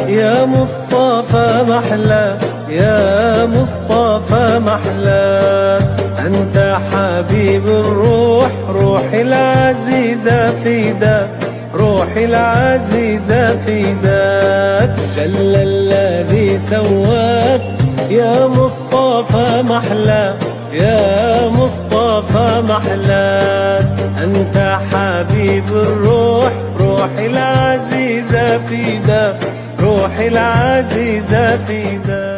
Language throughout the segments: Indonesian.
يا مصطفى محلى يا مصطفى محلى أنت حبيب الروح روحي العزيزة فداك روحي العزيزة فداك جل الذي سواك يا مصطفى محلى يا مصطفى محلاك أنت حبيب الروح روحي العزيزة فداك روحي العزيزة فداك.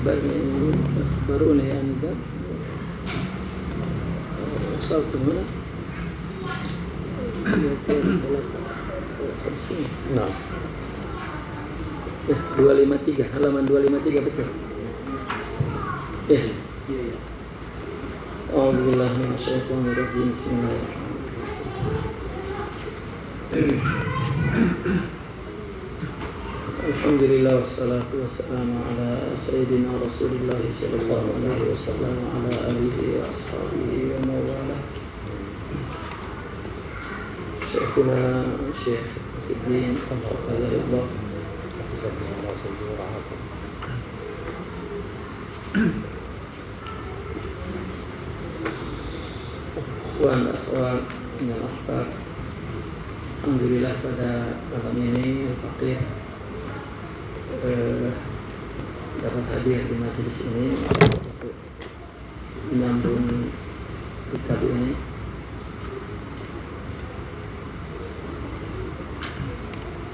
أخبروني يعني ده وصلت هنا 253. Nah, 253 halaman 253 betul. Alhamdulillah minasyaitonirrajim. Bismillahirrahmanirrahim. Alhamdulillah wassalatu wassalamu ala sayyidina Rasulillah sallallahu alaihi wasallam ala alihi wa ashabihi wa mawala. Syekhuna Syekh Fiddin Al-Fadhilullah akhwan dan ahbab, alhamdulillah pada malam ini Al-Faqih dapat hadir di majelis ini untuk menyambung kitab ini.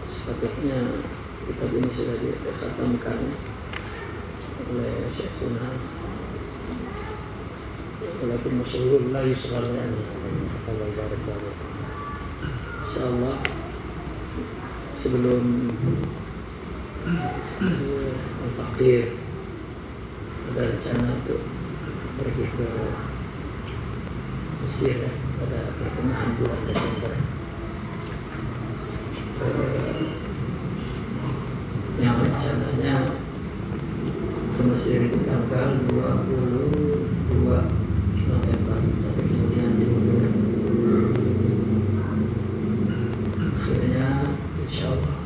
Sepatutnya kitab ini sudah dikhatamkan oleh Syekhuna, walaupun masyhur la yusghalani. Insyaallah sebelum Al-Faqih ada rencana untuk pergi ke Mesir pada pertengahan bulan Desember. Yang rencananya ke Mesir di tanggal 22 November, tapi kemudian diundur. Akhirnya insyaallah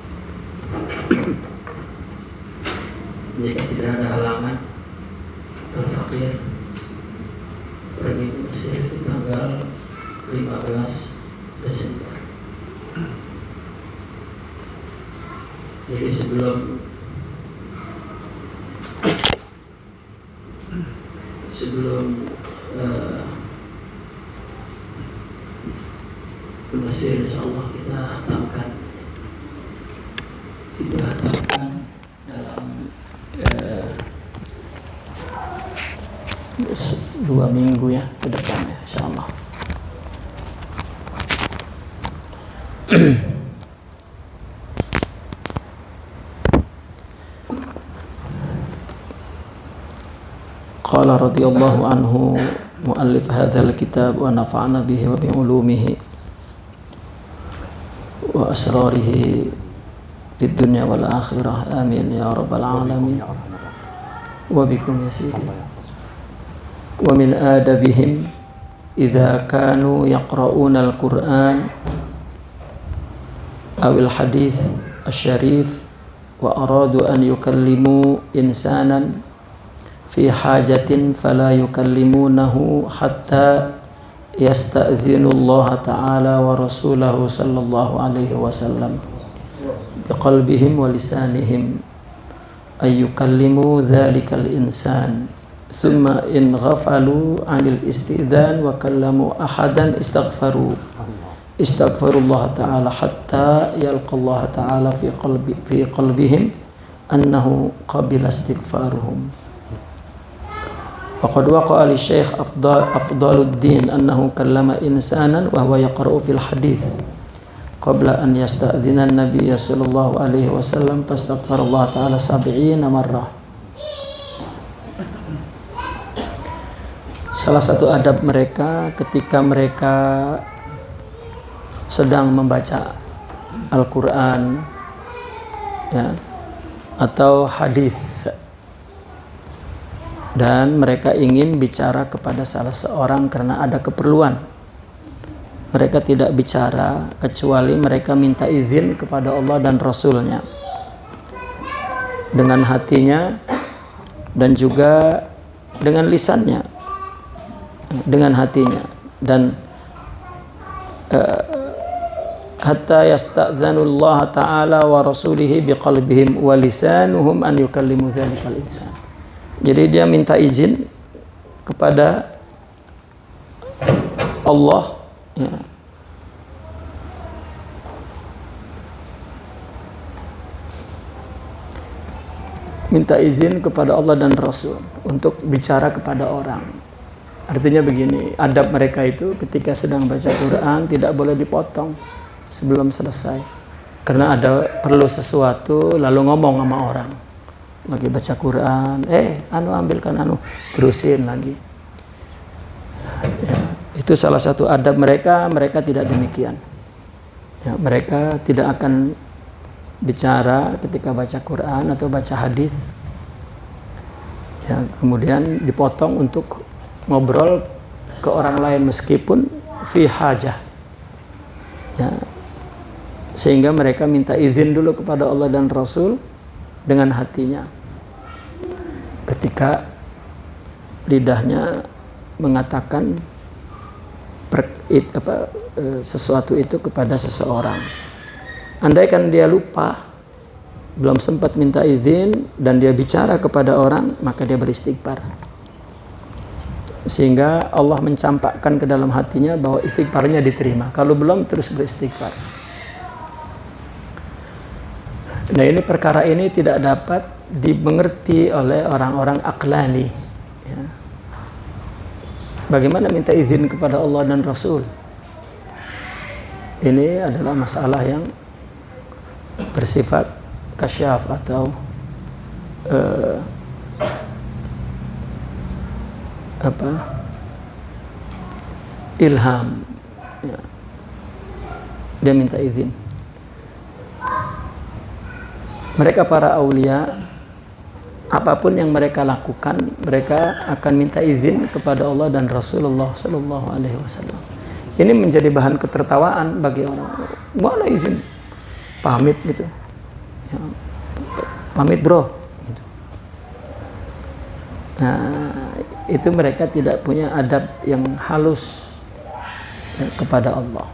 jika tidak ada halangan, Al-Faqih pergi ke Mesir di tanggal 15 Desember. Jadi sebelum ke Mesir, insyaallah kita hatamkan dalam 2 minggu ya ke depan ya, insyaallah. Qala radhiyallahu anhu muallif hadzal kitab wa nafa'ana bihi wa bi ulumihi wa asrarihi fid dunya wal akhirah, amin ya rabbal alamin. Wa bikum ya sayyidi. Wa min adabihim idza kanu yaqra'una al-Qur'an aw al-hadith asy-syarif wa aradu an yukallimu insanan fi hajatin fala yukallimunahu hatta yasta'zinu Allah ta'ala wa rasulahu sallallahu alaihi wasallam biqalbihim wa lisanihim ay yukallimu dhalikal insan thumma in ghafalu 'anil istidhan wa kallamu ahadan istaghfarullah ta'ala hatta yalqa Allah ta'ala fi qalbihim annahu qabila istighfaruhum. Waqad waqa'a li Syekh Afdaluddin annahu kallama insanan wa huwa yaqra'u fil hadits qabla an yasta'dhina an-nabiy sallallahu alaihi wasallam fastaghfarallah ta'ala 70 marrah. Salah satu adab mereka ketika mereka sedang membaca Al-Quran ya, atau hadis, dan mereka ingin bicara kepada salah seorang karena ada keperluan, mereka tidak bicara kecuali mereka minta izin kepada Allah dan Rasulnya dengan hatinya dan juga dengan lisannya, dengan hatinya, dan hatta yasta'dhanullah ta'ala wa rasulihi biqalbihim wa lisanuhum an yukallimu dzalikal insan. Jadi dia minta izin kepada Allah, ya, minta izin kepada Allah dan Rasul untuk bicara kepada orang. Artinya begini, adab mereka itu ketika sedang baca Quran tidak boleh dipotong sebelum selesai, karena ada perlu sesuatu lalu ngomong sama orang lagi baca Quran, ambilkan terusin lagi, ya, itu salah satu adab mereka. Mereka tidak demikian, ya, mereka tidak akan bicara ketika baca Quran atau baca hadis, ya, kemudian dipotong untuk ngobrol ke orang lain meskipun fi hajah, ya, sehingga mereka minta izin dulu kepada Allah dan Rasul dengan hatinya ketika lidahnya mengatakan sesuatu itu kepada seseorang. Andaikan dia lupa, belum sempat minta izin dan dia bicara kepada orang, maka dia beristighfar, sehingga Allah mencampakkan ke dalam hatinya bahwa istighfarnya diterima. Kalau belum, terus beristighfar. Nah, ini perkara ini tidak dapat dimengerti oleh orang-orang aqlani, ya. Bagaimana minta izin kepada Allah dan Rasul? Ini adalah masalah yang bersifat kasyaf atau ilham, ya. Dia minta izin. Mereka para aulia, apapun yang mereka lakukan, mereka akan minta izin kepada Allah dan Rasulullah Sallallahu Alaihi Wasallam. Ini menjadi bahan ketertawaan bagi orang. Mana izin? Pamit gitu, ya, pamit bro. Gitu. Nah, itu mereka tidak punya adab yang halus, ya, kepada Allah.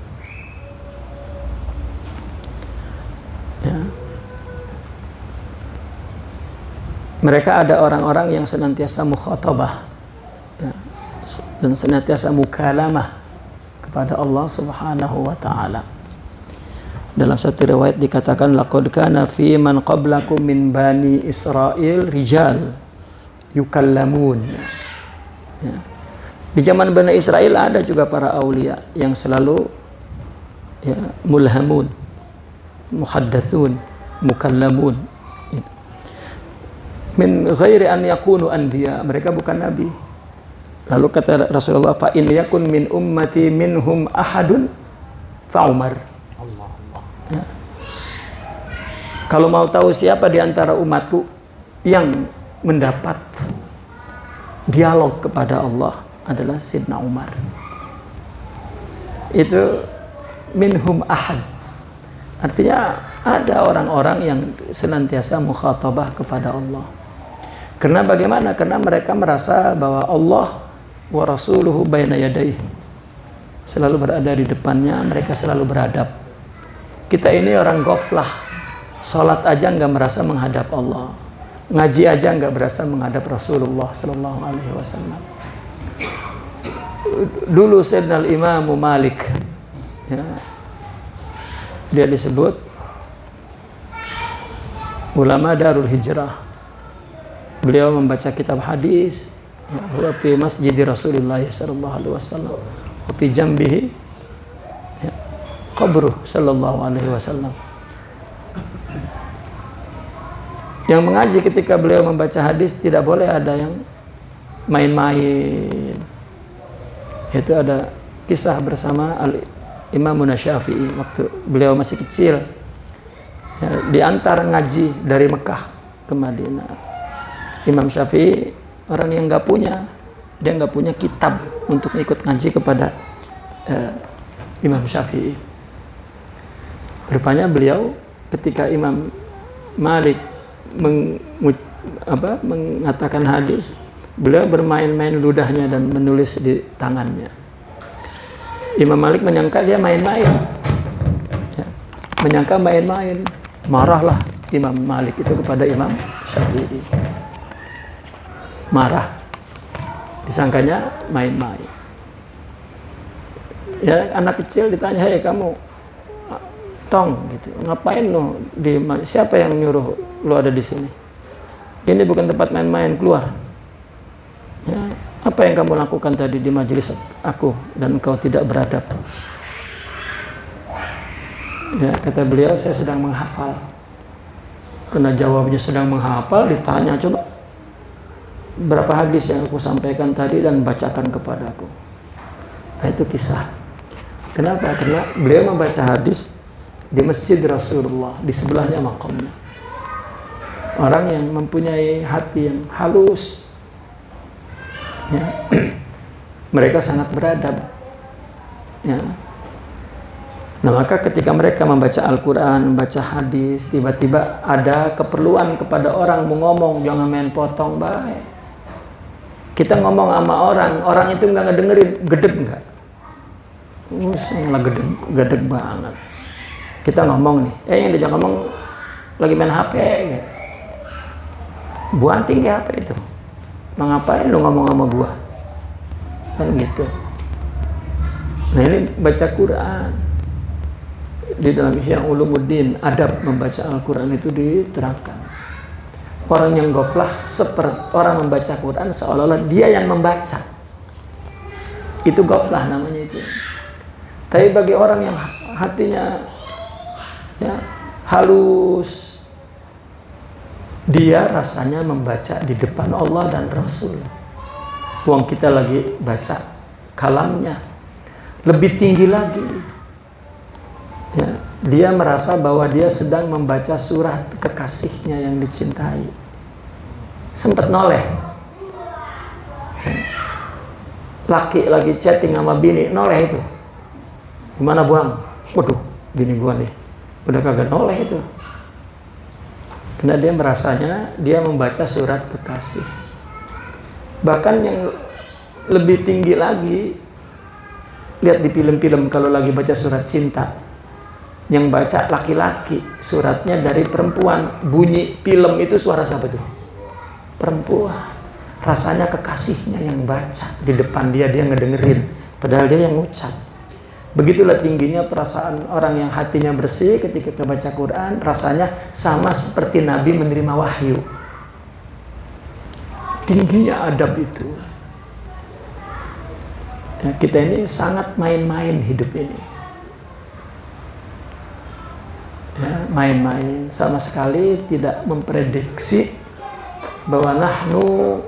Ya. Mereka ada orang-orang yang senantiasa mukhatabah, ya, dan senantiasa mukalamah kepada Allah Subhanahu wa taala. Dalam satu riwayat dikatakan laqad kana fi man qablakum min bani Israil rijal yukallamun. Ya. Di zaman Bani Israel ada juga para aulia yang selalu, ya, mulhamun, muhaddatsun, mukallamun. Min ghairi an yakunu anbiya, mereka bukan nabi. Lalu kata Rasulullah, fa in yakun min ummati minhum ahadun fa Umar. Ya. Kalau mau tahu siapa di antara umatku yang mendapat dialog kepada Allah adalah Sidna Umar. Itu minhum ahad. Artinya ada orang-orang yang senantiasa mukhatabah kepada Allah. Karena bagaimana? Karena mereka merasa bahwa Allah wa rasuluhu baina yadayhi, selalu berada di depannya, mereka selalu beradab. Kita ini orang ghaflah, salat aja nggak merasa menghadap Allah, ngaji aja nggak berasa menghadap Rasulullah Sallallahu Alaihi Wasallam. Dulu Sayyidina Imam Malik, ya, dia disebut ulama Darul Hijrah. Beliau membaca kitab hadis, ya, fi masjid Rasulullah sallallahu alaihi wasallam, wa fi jambihi, ya, qabruh sallallahu alaihi wasallam. Yang mengaji ketika beliau membaca hadis tidak boleh ada yang main-main. Itu ada kisah bersama Imam Syafi'i waktu beliau masih kecil, ya, diantar ngaji dari Mekah ke Madinah. Imam Syafi'i orang yang dia nggak punya kitab untuk ikut ngaji kepada Imam Syafi'i. Rupanya beliau ketika Imam Malik mengatakan hadis, beliau bermain-main ludahnya dan menulis di tangannya. Imam Malik menyangka dia main-main, ya, menyangka main-main. Marahlah Imam Malik itu kepada Imam Syafi'i. Marah, disangkanya main-main. Ya, anak kecil ditanya, hei kamu, Tong, gitu, ngapain lo siapa yang nyuruh lo ada di sini? Ini bukan tempat main-main, keluar. Ya, apa yang kamu lakukan tadi di majelis aku dan engkau tidak beradab? Ya, kata beliau, saya sedang menghafal. Karena jawabnya sedang menghafal, ditanya, coba berapa hadis yang aku sampaikan tadi dan bacakan kepadaku. Nah, itu kisah. Kenapa? Karena beliau membaca hadis di masjid Rasulullah, di sebelahnya makamnya. Orang yang mempunyai hati yang halus, ya, mereka sangat beradab. Ya. Nah, maka ketika mereka membaca Al-Quran, membaca hadis, tiba-tiba ada keperluan kepada orang mau ngomong, jangan main potong baik. Kita ngomong sama orang itu nggak ngedengerin, gedeg nggak? Malah gedeg banget. Kita ngomong nih, yang dia ngomong lagi main HP, gitu. Buanting ke HP itu. Mau ngapain lu ngomong sama gua? Kan gitu. Nah, ini baca Quran. Di dalam Ihya Ulumuddin, adab membaca Al-Quran itu diterapkan. Orang yang ghaflah seperti orang membaca Quran seolah-olah dia yang membaca. Itu ghaflah namanya itu. Tapi bagi orang yang hatinya, ya, halus, dia rasanya membaca di depan Allah dan Rasul. Uang kita lagi baca kalamnya lebih tinggi lagi. Ya, dia merasa bahwa dia sedang membaca surat kekasihnya yang dicintai. Sempat noleh. Laki lagi chatting sama bini, noleh itu. Gimana buang? Waduh, bini gua nih udah kagak noleh itu. Karena dia merasanya dia membaca surat kekasih. Bahkan yang lebih tinggi lagi, lihat di film-film kalau lagi baca surat cinta, yang baca laki-laki, suratnya dari perempuan, bunyi film itu suara siapa tuh? Perempuan. Rasanya kekasihnya yang baca di depan dia ngedengerin, padahal dia yang ngucap. Begitulah tingginya perasaan orang yang hatinya bersih ketika membaca Quran, rasanya sama seperti Nabi menerima wahyu. Tingginya adab itu. Ya, kita ini sangat main-main hidup ini. Ya, main-main, sama sekali tidak memprediksi bahwa nahnu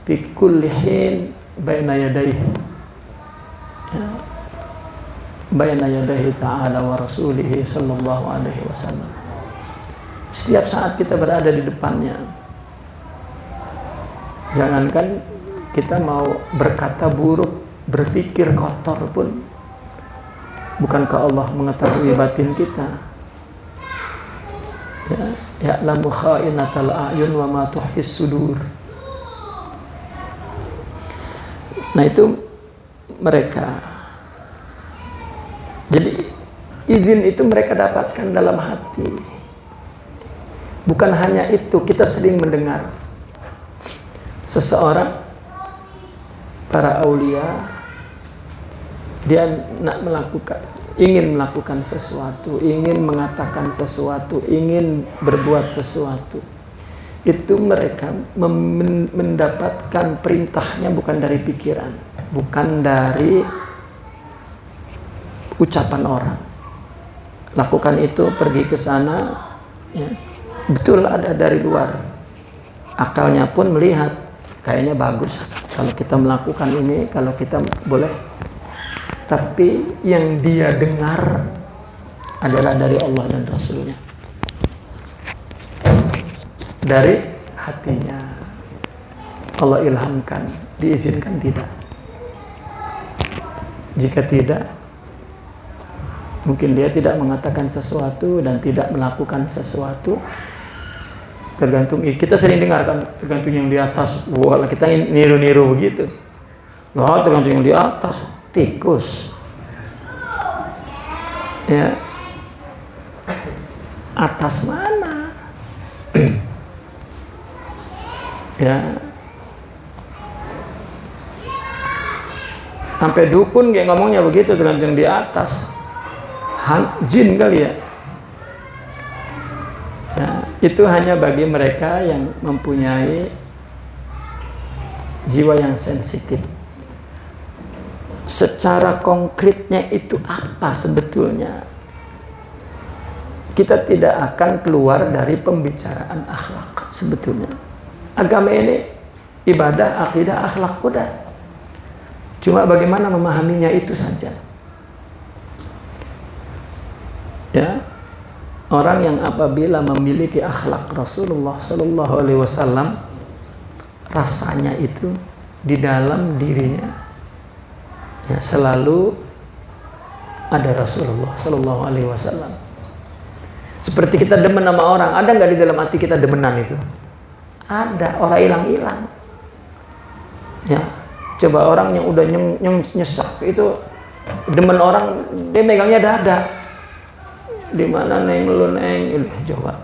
fi kulli hin baina yadayhi, ya, baina yadayhi ta'ala wa rasulihi sallallahu alaihi wasallam. Setiap saat kita berada di depannya. Jangankan kita mau berkata buruk, berpikir kotor pun, bukankah Allah mengetahui batin kita? Ya, ya'lamu kha'inatal a'yun wa ma tuhfis sudur. Nah, itu mereka. Jadi izin itu mereka dapatkan dalam hati. Bukan hanya itu, kita sering mendengar seseorang, para aulia, dia ingin melakukan sesuatu, ingin mengatakan sesuatu, ingin berbuat sesuatu. Itu mereka mendapatkan perintahnya bukan dari pikiran, bukan dari ucapan orang. Lakukan itu, pergi ke sana, ya. Betul ada dari luar. Akalnya pun melihat, kayaknya bagus kalau kita melakukan ini, kalau kita boleh. Tapi yang dia dengar adalah dari Allah dan Rasulnya. Dari hatinya. Allah ilhamkan, diizinkan tidak. Jika tidak, Mungkin dia tidak mengatakan sesuatu dan tidak melakukan sesuatu. Tergantung, kita sering dengarkan tergantung yang di atas. Wah, kita niru-niru begitu. Wah, tergantung yang di atas, tikus. Ya, atas mana? Ya, sampai dukun kayak ngomongnya begitu, tergantung di atas. Jin kali ya. Nah, itu hanya bagi mereka yang mempunyai jiwa yang sensitif. Secara konkretnya itu apa sebetulnya? Kita tidak akan keluar dari pembicaraan akhlak sebetulnya. Agama ini ibadah, akidah, akhlak udah. Cuma bagaimana memahaminya itu saja. Ya. Orang yang apabila memiliki akhlak Rasulullah Sallallahu Alaihi Wasallam, rasanya itu di dalam dirinya ya, selalu ada Rasulullah Sallallahu Alaihi Wasallam. Seperti kita demen sama orang, ada nggak di dalam hati kita demenan itu? Ada, orang hilang-hilang. Ya, coba orang yang udah nyesak itu demen orang, dia megangnya dada. Di mana neng lu neng, coba.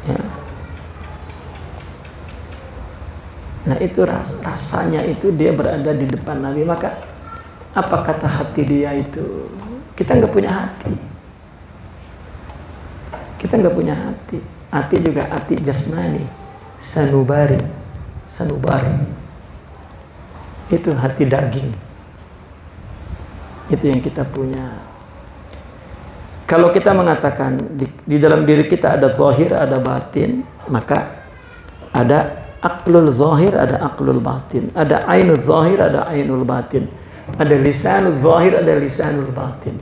Ya. Nah itu rasanya itu dia berada di depan Nabi. Maka apa kata hati dia itu? Kita nggak punya hati. Kita nggak punya hati. Hati juga hati jasmani, sanubari. Itu hati daging. Itu yang kita punya. Kalau kita mengatakan di dalam diri kita ada zahir, ada batin, maka ada aqlul zahir, ada aqlul batin, ada ainul zahir, ada ainul batin, ada lisanul zahir, ada lisanul batin.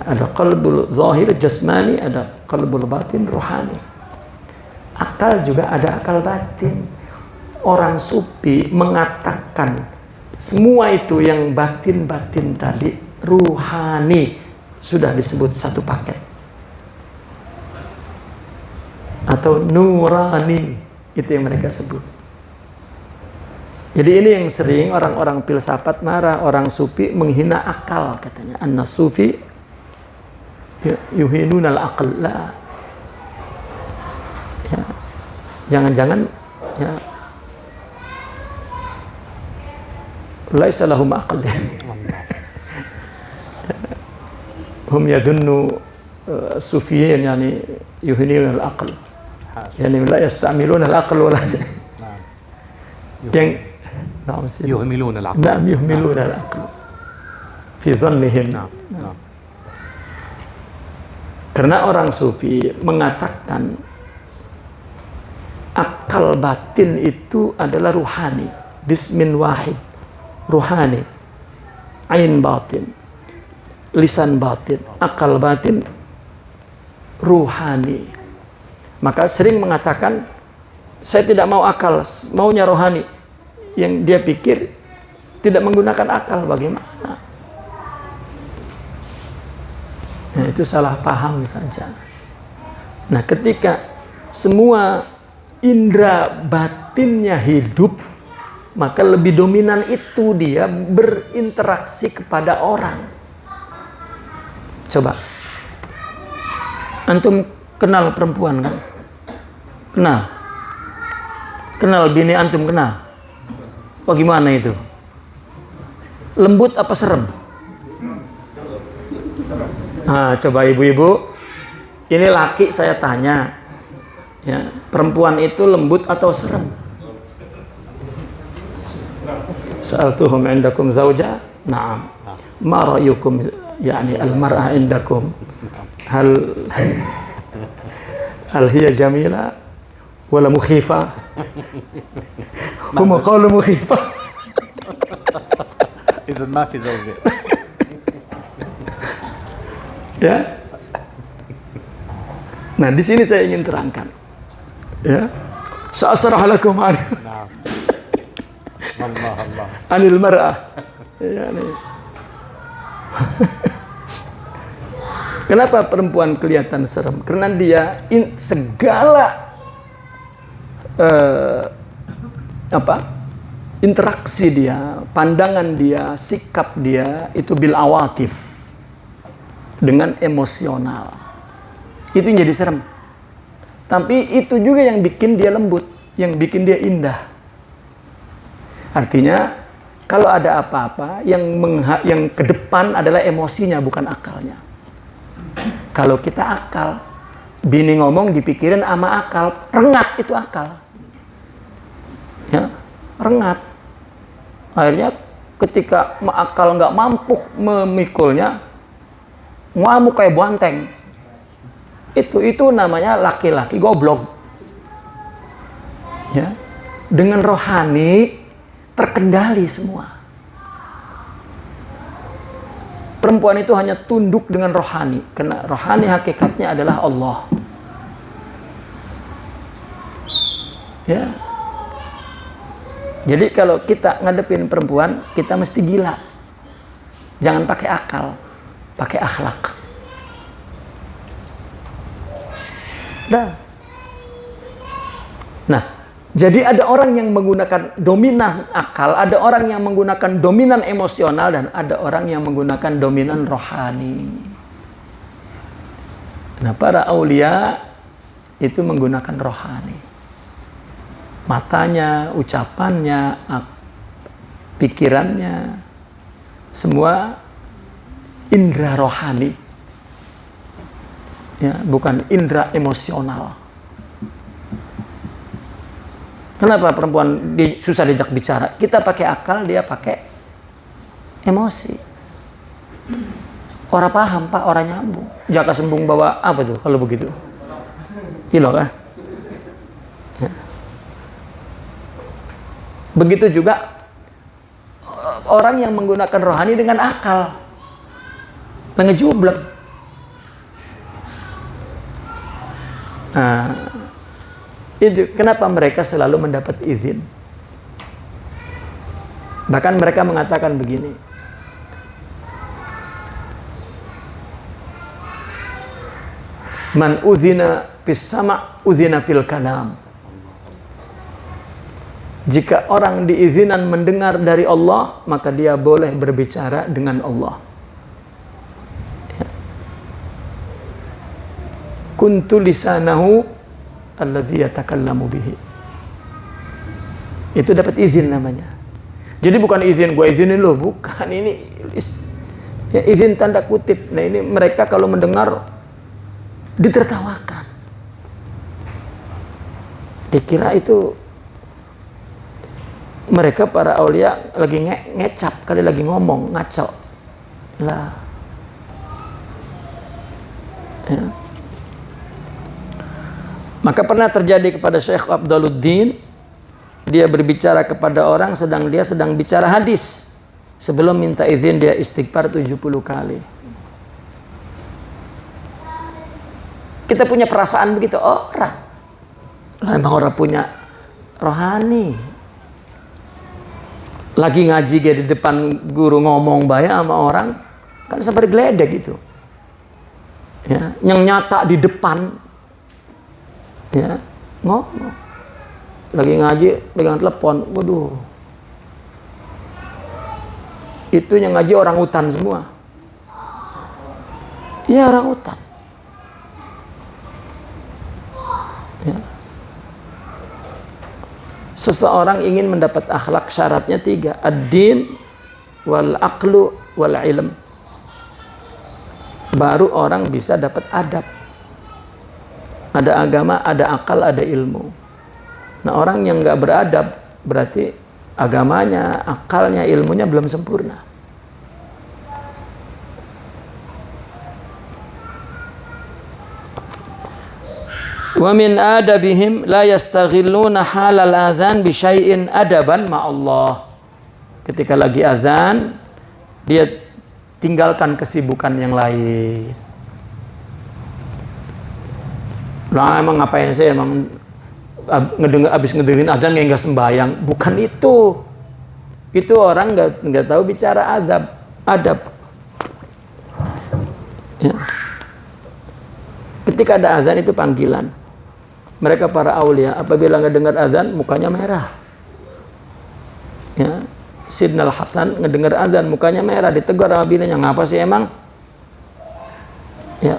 Ada qalbul zahir jasmani, ada qalbul batin ruhani. Akal juga ada akal batin. Orang sufi mengatakan semua itu yang batin-batin tadi ruhani, sudah disebut satu paket. Atau nurani, itu yang mereka sebut. Jadi ini yang sering orang-orang filsafat marah, orang sufi menghina akal katanya. Anna sufi yuhinunal aql. Ya. Jangan-jangan ya, laisa lahum aql. Hum yadhunnu sufiyin yani yuhinuna al-aql. Yani la yastamiluna al-aql wala yang yuhmiluna al-aql. Naam, yuhmiluna al-aql fi dhannihim. Karena orang sufi mengatakan akal batin itu adalah ruhani, bismin wahid, ruhani, ain batin, lisan batin, akal batin, ruhani. Maka sering mengatakan saya tidak mau akal, maunya rohani. Yang dia pikir tidak menggunakan akal, bagaimana? Nah, itu salah paham saja. Nah, ketika semua indera batinnya hidup, maka lebih dominan itu dia berinteraksi kepada orang. Coba, antum kenal perempuan kan? Kenal bini antum kenal? Bagaimana itu? Lembut apa serem? Nah, coba ibu-ibu, ini laki saya tanya, ya, perempuan itu lembut atau serem? Sa'altuhum indakum zawja? Na'am. Ma ra'yukum yani al-mar'ah indakum? Hal hiya jamila wala mukhifa? Hum qalu mukhifa. إذا ما في زوجة. Ya. Nah, di sini saya ingin terangkan. Ya. Sa'asrah lakum Allah. Allah. Anil mar'ah. Yani Kenapa perempuan kelihatan serem? Karena dia segala interaksi dia, pandangan dia, sikap dia itu bil awatif, dengan emosional. Itu yang jadi serem. Tapi itu juga yang bikin dia lembut, yang bikin dia indah. Artinya kalau ada apa-apa yang ke depan adalah emosinya, bukan akalnya. Kalau kita akal, bini ngomong dipikirin sama akal, rengat itu akal. Ya, rengat. Akhirnya ketika akal nggak mampu memikulnya, ngamuk kayak banteng. Itu namanya laki-laki goblok. Ya, dengan rohani terkendali semua. Perempuan itu hanya tunduk dengan rohani, karena rohani hakikatnya adalah Allah. Ya. Jadi kalau kita ngadepin perempuan, kita mesti gila. Jangan pakai akal, pakai akhlak. Nah, jadi ada orang yang menggunakan dominan akal, ada orang yang menggunakan dominan emosional, dan ada orang yang menggunakan dominan rohani. Nah, para aulia itu menggunakan rohani. Matanya, ucapannya, pikirannya, semua indera rohani. Ya, bukan indera emosional. Kenapa perempuan susah diajak bicara? Kita pakai akal, dia pakai emosi. Orang paham, Pak, orang nyambung. Jaka sembung bawa apa tuh kalau begitu? Gila kan? Ya. Begitu juga orang yang menggunakan rohani dengan akal. Ngejublek. Nah, itu kenapa mereka selalu mendapat izin. Bahkan mereka mengatakan begini, man uzina fis sama' uzina fil kalam. Jika orang diizinkan mendengar dari Allah, maka dia boleh berbicara dengan Allah. Ya. Kuntu lisanahu alladzi yatakallamu bihi. Itu dapat izin namanya. Jadi bukan izin gue izinin lo, bukan, ini ya, izin tanda kutip. Nah, ini mereka kalau mendengar ditertawakan. Dikira itu mereka para aulia lagi ngecap, kali lagi ngomong ngaco. Lah. Ya. Maka pernah terjadi kepada Syekh Abduluddin, dia berbicara kepada orang dia sedang bicara hadis. Sebelum minta izin dia istighfar 70 kali. Kita punya perasaan begitu? Orang. Lah, emang orang punya rohani. Lagi ngaji dia di depan guru ngomong bayar sama orang, kan sampai geledek gitu. Ya, yang nyata di depan. Ya, ngomong. Lagi ngaji, pegang telepon, waduh. Itu yang ngaji orang hutan semua. Iya, orang hutan. Ya. Seseorang ingin mendapat akhlak, syaratnya 3. Ad-din, wal aqlu, wal ilm. Baru orang bisa dapat adab. Ada agama, ada akal, ada ilmu. Nah, orang yang nggak beradab berarti agamanya, akalnya, ilmunya belum sempurna. Wa min adabihim la yastaghilluna halal azan bi syai'in adaban ma Allah. Ketika lagi azan, dia tinggalkan kesibukan yang lain. Lah, emang ngapain sih, emang abis ngedengerin azan nggak sembahyang? Bukan itu. Itu orang nggak tahu bicara adab. Ya. Ketika ada azan itu panggilan. Mereka para aulia apabila ngedengar azan mukanya merah. Ya. Sidna Al-Hasan ngedengar azan mukanya merah, ditegur sama bininya, ngapa sih emang? Ya,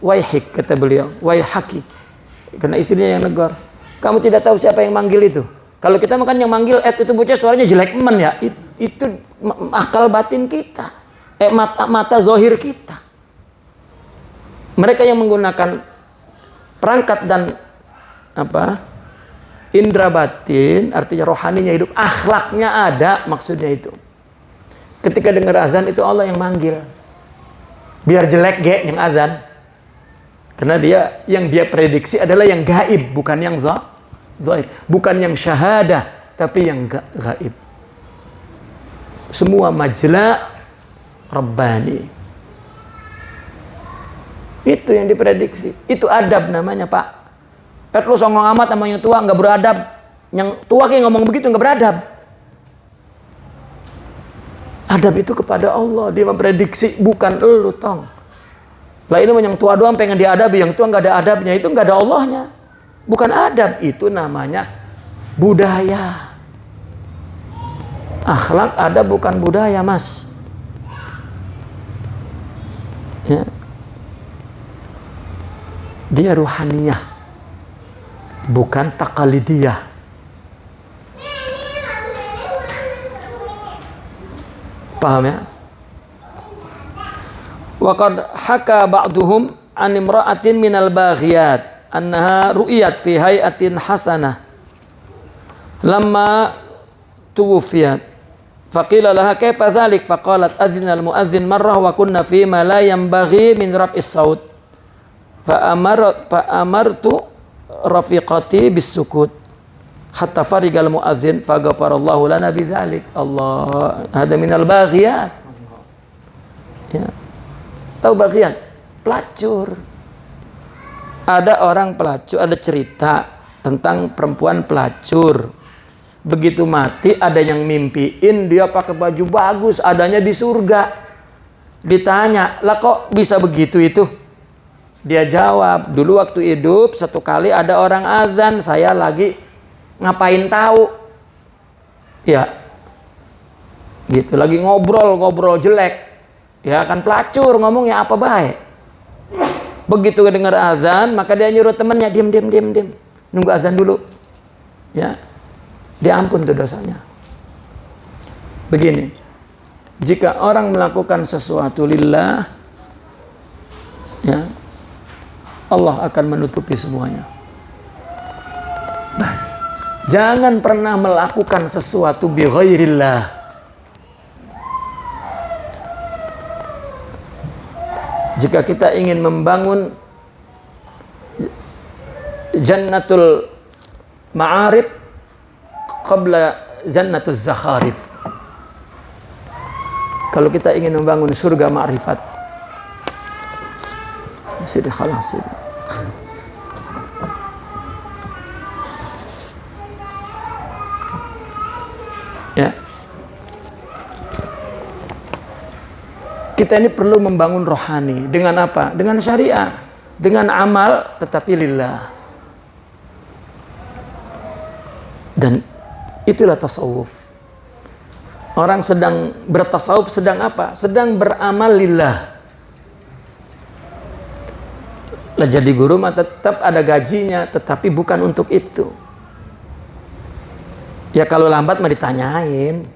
waihik kata beliau, waihaki. Karena istrinya yang negor. Kamu tidak tahu siapa yang manggil itu. Kalau kita makan yang manggil itu bocah suaranya jelek men ya. Itu akal batin kita. Mata zohir kita. Mereka yang menggunakan perangkat dan indra batin, artinya rohaninya hidup, akhlaknya ada, maksudnya itu. Ketika dengar azan itu Allah yang manggil. Biar jelek yang azan. Karena yang dia prediksi adalah yang gaib, bukan yang zahir, bukan yang syahadah, tapi yang gaib. Semua majla Rabbani. Itu yang diprediksi. Itu adab namanya, Pak. Lu songong amat sama yang tua, nggak beradab. Yang tua kayak ngomong begitu nggak beradab. Adab itu kepada Allah. Dia memprediksi, bukan lu, tong. Lah ini yang tua doang pengen diadabi, yang tua nggak ada adabnya, itu nggak ada Allahnya. Bukan adab, itu namanya budaya. Akhlak adab bukan budaya, Mas. Ya. Dia ruhaniyah, bukan takalidiyah. Paham ya? Wa qad haka ba'duhum an imra'atin minal baghiyat annaha ru'iyat fi hayatin hasanah lamma tuwfiyat faqila laha kaifa dhalik faqalat adzina al muadzin marrah wa kunna fi ma la yanbaghi min raf'is saut fa amartu rafiqati bis-sukut hatta farigal muadzin fa ghafarallahu lana bidzalik. Allah, hada minal baghiyat. Ya. Tahu bagian pelacur. Ada orang pelacur, ada cerita tentang perempuan pelacur. Begitu mati ada yang mimpiin dia pakai baju bagus, adanya di surga. Ditanya, lah kok bisa begitu itu? Dia jawab, dulu waktu hidup satu kali ada orang azan, saya lagi ngapain tahu? Ya, gitu lagi ngobrol jelek. Ya kan pelacur ngomongnya apa baik. Begitu dengar azan, maka dia nyuruh temannya diam. Nunggu azan dulu. Ya. Diampun tuh dosanya. Begini. Jika orang melakukan sesuatu lillah, ya, Allah akan menutupi semuanya. Bas. Jangan pernah melakukan sesuatu bi ghairillah. Jika kita ingin membangun jannatul ma'arif qabla jannatul zakharif. Kalau kita ingin membangun surga ma'rifat, sudah khalas. Ya. Kita ini perlu membangun rohani. Dengan apa? Dengan syariah. Dengan amal tetapi lillah. Dan itulah tasawuf. Orang sedang bertasawuf sedang apa? Sedang beramal lillah. Lah jadi guru mah tetap ada gajinya, tetapi bukan untuk itu. Ya kalau lambat mah ditanyain.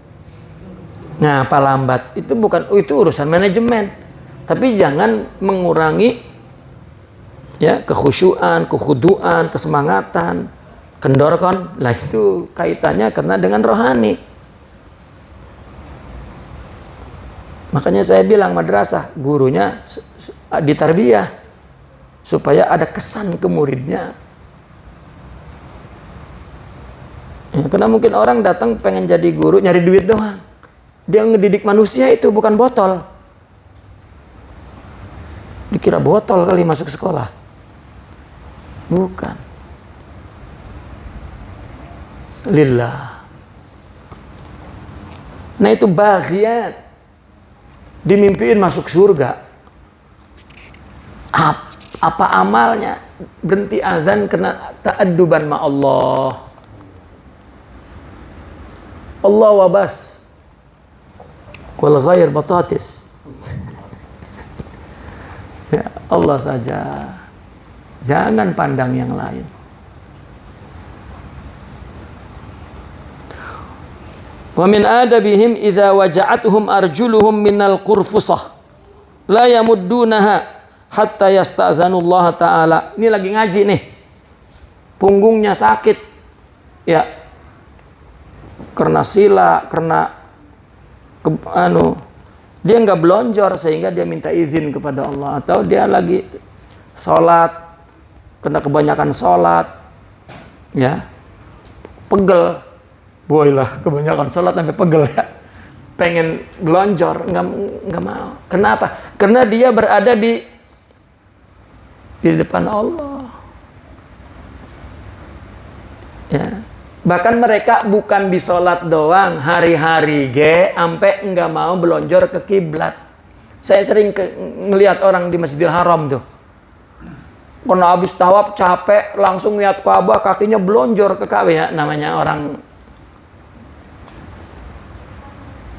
Ngapa lambat? Itu bukan, itu urusan manajemen. Tapi jangan mengurangi ya kekhusyuan, kekhuduan, kesemangatan, kendorkon. Lah itu kaitannya karena dengan rohani. Makanya saya bilang madrasah gurunya ditarbiyah supaya ada kesan ke muridnya. Ya, karena mungkin orang datang pengen jadi guru nyari duit doang. Dia ngedidik manusia itu bukan botol. Dikira botol kali masuk sekolah. Bukan. Lillah. Nah itu bagian. Dimimpiin masuk surga. Apa amalnya? Berhenti azan kena ta'adduban ma Allah. Allah wabas. Wal ghair batatis. Ya, Allah saja. Jangan pandang yang lain. Wa min adabihim idza waja'atuhum arjuluhum minal qurfusah la yamuddunaha hatta yasta'zanullah ta'ala. Ini lagi ngaji nih. Punggungnya sakit. Ya. Karena sila, karena dia nggak belonjor sehingga dia minta izin kepada Allah, atau dia lagi sholat kena kebanyakan sholat, ya pegel, boy lah kebanyakan sholat sampai pegel ya, pengen belonjor, nggak mau. Kenapa? Karena dia berada di depan Allah. Ya. Bahkan mereka bukan di sholat doang, hari-hari sampai nggak mau belonjor ke kiblat. Saya sering ngelihat orang di Masjidil Haram tuh, karena habis tawaf capek langsung lihat Ka'bah, kakinya belonjor ke Ka'bah, ya namanya orang.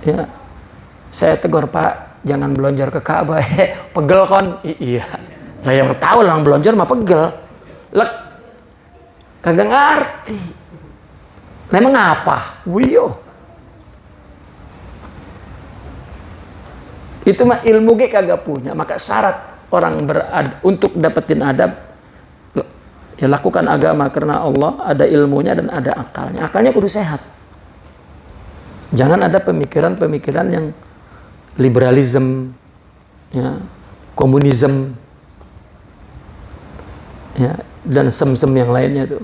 Ya, saya tegur, Pak, jangan belonjor ke Ka'bah, pegel kon. Iya, lah yang tahu lah belonjor mah pegel, lek kagak ngerti. Memang apa? Wiyo. Itu mah ilmu ge kagak punya. Maka syarat orang untuk dapetin adab, ya lakukan agama karena Allah, ada ilmunya dan ada akalnya. Akalnya kudu sehat. Jangan ada pemikiran-pemikiran yang liberalisme, ya, komunisme, ya, dan sem-sem yang lainnya tuh.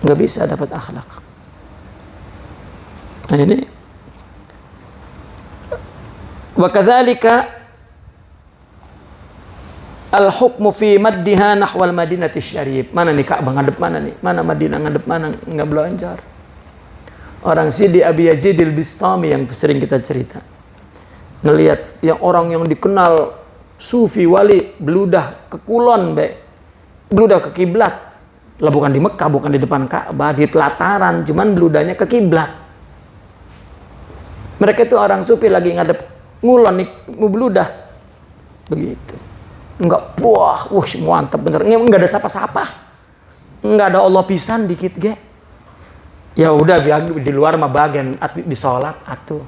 Nggak bisa dapat akhlak. Nah ini wa kadzalika al hukmu fi maddiha nahwal madinati syarif. Mana nih Ka'bah ngadep mana nih? Mana Madinah ngadep mana? Nggak belonjor. Orang Sidi Abi Yazidil Bistami yang sering kita cerita, ngelihat yang orang yang dikenal sufi wali beludah ke kulon, beludah ke kiblat. Lah bukan di Mekah, bukan di depan Ka'bah, di pelataran, cuman beludahnya ke kiblat. Mereka itu orang sufi lagi ngadep ngulon nih, mau beludah. Begitu. Enggak, wah, mantap bener. Enggak ada sapa-sapa. Enggak ada Allah pisan dikit ge. Ya udah di luar mah bagian di sholat atuh.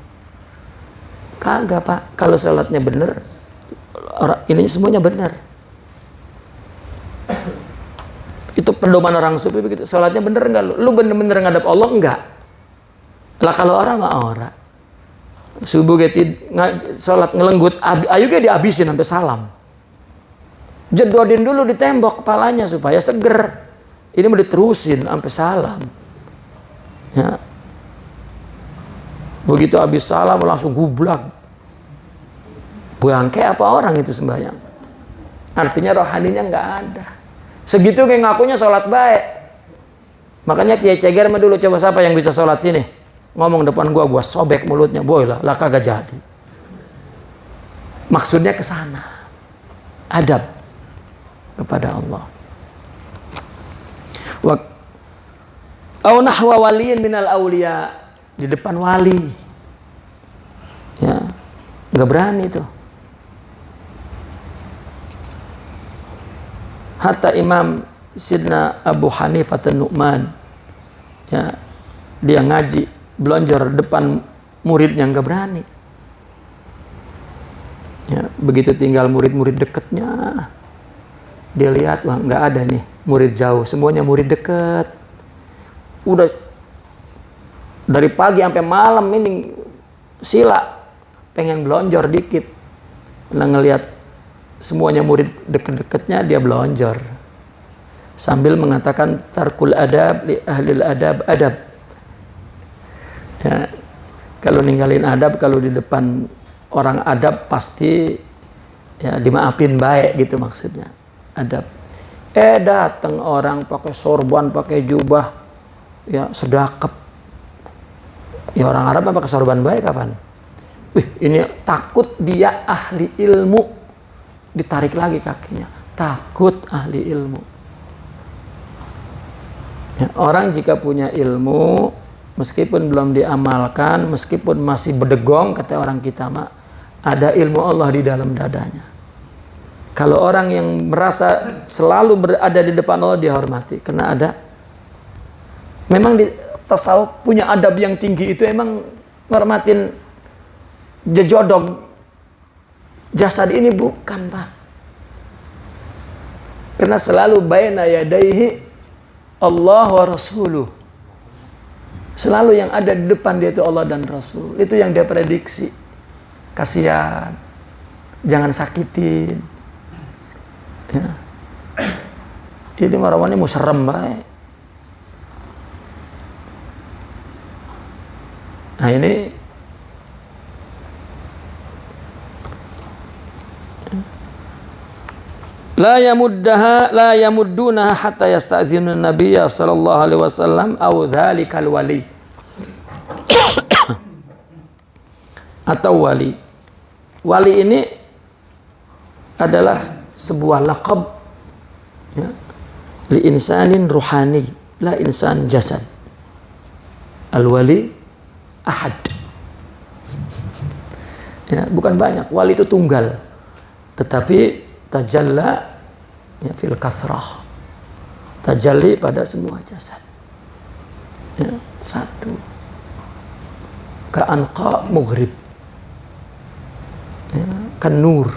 Kagak, Pak. Kalau sholatnya bener, ini semuanya bener. Itu pedoman orang sufi begitu. Sholatnya bener enggak lu? Lu bener-bener ngadep Allah enggak? Lah kalau orang mah ora. Subuh sholat ngelenggut, ayo ge dihabisin sampai salam. Jedodin dulu di tembok kepalanya supaya seger. Ini mau diterusin sampai salam. Ya. Begitu habis salam langsung gublak. Bangke apa orang itu sembahyang? Artinya rohaninya enggak ada. Segitu kayak ngakunya sholat baik. Makanya Kiai Ceger mah dulu, coba siapa yang bisa sholat sini? Ngomong depan gua sobek mulutnya, boy lah kagak jadi. Maksudnya ke sana. Adab kepada Allah. Au nahwa waliyin minal auliya, di depan wali. Ya, nggak berani tuh. Hatta Imam Sidna Abu Hanifah An-Nu'man, ya, dia ngaji belonjor depan muridnya nggak berani. Ya, begitu tinggal murid-murid dekatnya, dia lihat wah nggak ada nih murid jauh, semuanya murid dekat. Udah dari pagi sampai malam ini sila pengen belonjor dikit, nah ngelihat semuanya murid deket-deketnya, dia belonjor sambil mengatakan tarkul adab li ahlil adab adab. Ya, kalau ninggalin adab, kalau di depan orang adab pasti ya dimaafin baik gitu maksudnya. Adab. Datang orang pakai sorban, pakai jubah, ya sedakep. Ya orang Arab pakai sorban baik kapan? Wih, ini takut dia ahli ilmu. ditarik lagi kakinya. Takut ahli ilmu. Ya, orang jika punya ilmu, meskipun belum diamalkan, meskipun masih berdegong, kata orang kita mah, ada ilmu Allah di dalam dadanya. Kalau orang yang merasa selalu berada di depan Allah, dihormati. Karena ada, memang di tasawuf punya adab yang tinggi itu emang ngormatin jejodong jasad ini, bukan Pak. Karena selalu baina yadaihi Allah wa Rasuluh. Selalu yang ada di depan dia itu Allah dan Rasul. Itu yang dia prediksi. Kasihan, jangan sakitin. Ya. Ini marawannya mau serem baik. Nah ini la yamuddunaha hatta yasta'dhinu an-nabiyya sallallahu alaihi wasallam aw dzalikal wali. Atau wali. Wali ini adalah sebuah laqab, ya, li insanin ruhani, la insan jasad. Al-wali ahad. Ya, bukan banyak. Wali itu tunggal. Tetapi tajalla, ya, fil kathrah. Tajalli pada semua jasad. Ya, satu. Ka'anqa mughrib. Ya, kan nur.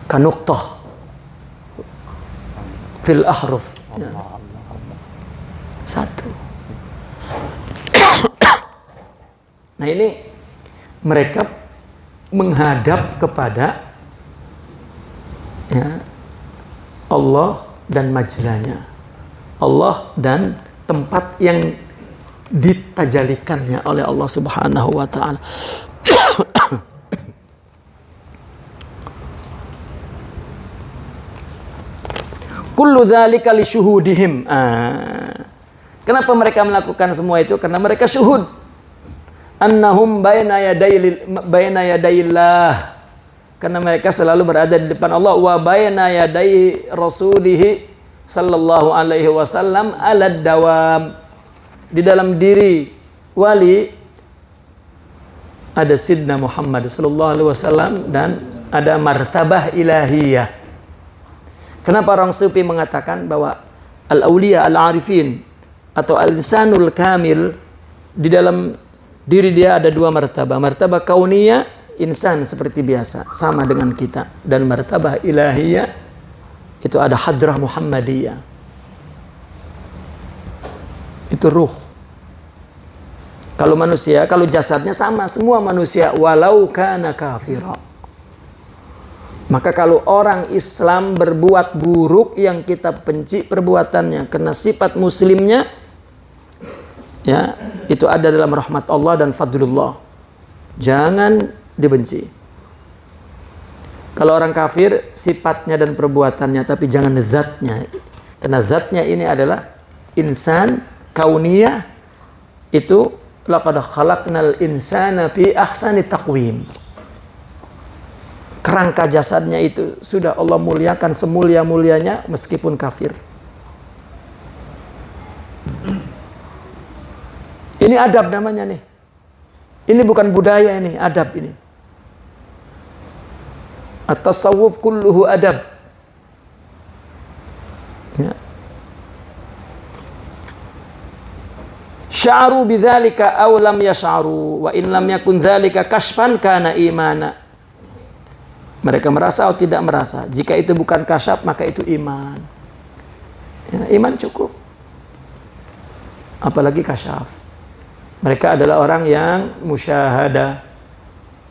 Kanuqtah fil ahruf. Ya. Satu. Nah ini mereka menghadap kepada, ya, Allah dan majlanya, Allah dan tempat yang ditajalikannya oleh Allah Subhanahu wa ta'ala. Kullu dzalika li syuhudihim. Kenapa mereka melakukan semua itu? Karena mereka syuhud annahum baina yadayillah. Karena mereka selalu berada di depan Allah, wa baina yaday rasulih sallallahu alaihi wasallam ala dawam. Di dalam diri wali ada Sidna Muhammad sallallahu alaihi wasallam dan ada martabah ilahiyah. Kenapa orang sufi mengatakan bahwa al-awliya al-arifin atau al-insanul kamil, di dalam diri dia ada dua martabah. Martabah kauniyah, insan seperti biasa, sama dengan kita. Dan martabah ilahiyah, itu ada hadrah Muhammadiyah. Itu ruh. Kalau manusia, kalau jasadnya sama, semua manusia, walau kana kafira. Maka kalau orang Islam berbuat buruk yang kita benci perbuatannya karena sifat muslimnya, ya, itu ada dalam rahmat Allah dan fadlullah. Jangan dibenci. Kalau orang kafir sifatnya dan perbuatannya, tapi jangan zatnya. Karena zatnya ini adalah insan kauniyah, itu laqad khalaqnal insana fi ahsani taqwim. Kerangka jasadnya itu sudah Allah muliakan semulia-mulianya meskipun kafir. Ini adab namanya nih. Ini bukan budaya, ini adab ini. At-tasawuf kulluhu adab. Ya. Sya'ru bidzalika aw lam yash'aru wa in lam yakun dzalika kashfan kana imana. Mereka merasa atau tidak merasa. Jika itu bukan kasyaf, maka itu iman. Ya, iman cukup. Apalagi kasyaf. Mereka adalah orang yang musyahadah.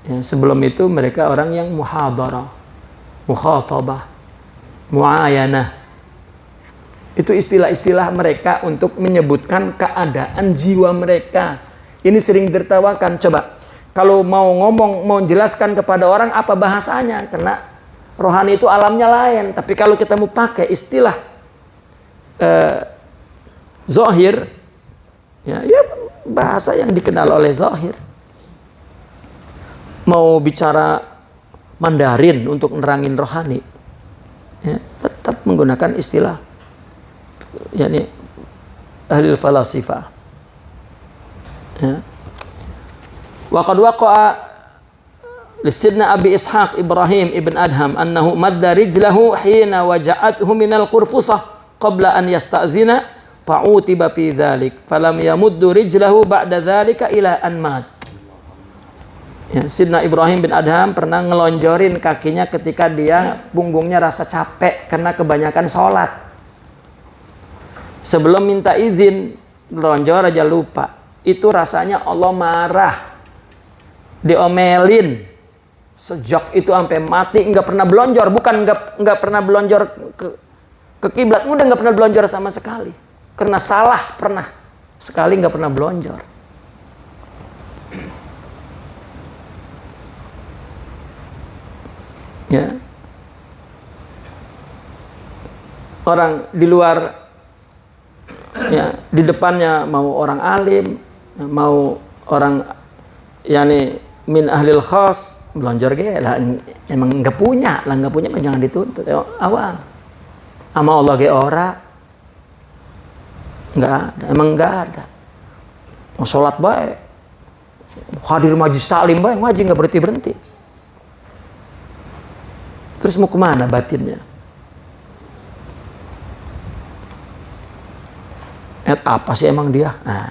Ya, sebelum itu mereka orang yang muhadarah, mukhatabah, muayanah. Itu istilah-istilah mereka untuk menyebutkan keadaan jiwa mereka. Ini sering ditertawakan. Coba. Kalau mau ngomong, mau jelaskan kepada orang apa bahasanya, karena rohani itu alamnya lain. Tapi kalau kita mau pakai istilah zahir, ya bahasa yang dikenal oleh zahir. Mau bicara Mandarin untuk nerangin rohani, ya, tetap menggunakan istilah yakni ahli falasifah. Ya. Wa qad waqa'a lisidna Abi Ishaq Ibrahim ibn Adham annahu madda rijlahu hina waja'athu minal qurfusah qabla an yasta'zina fa'utiba fi dzalik falam yamuddu rijlahu ba'da dzalika ila an mat. Ya, Sidna Ibrahim bin Adham pernah ngelonjorin kakinya ketika dia punggungnya rasa capek karena kebanyakan sholat. Sebelum minta izin, lonjor aja lupa. Itu rasanya Allah marah, diomelin. Sejak itu sampai mati nggak pernah belonjor, bukan nggak pernah belonjor ke kiblat, udah nggak pernah belonjor sama sekali. Karena salah pernah sekali nggak pernah belonjor. Ya. Orang di luar, ya, di depannya mau orang alim, mau orang yani min ahlil khas, belonjor ge lah, emang nggak punya mah jangan dituntut. Awang ama Allah ge ora nggak ada, emang nggak ada. Mau sholat baik, hadir majlis taklim baik, ngaji nggak berhenti. Terus mau kemana batinnya? Apa sih emang dia? Nah.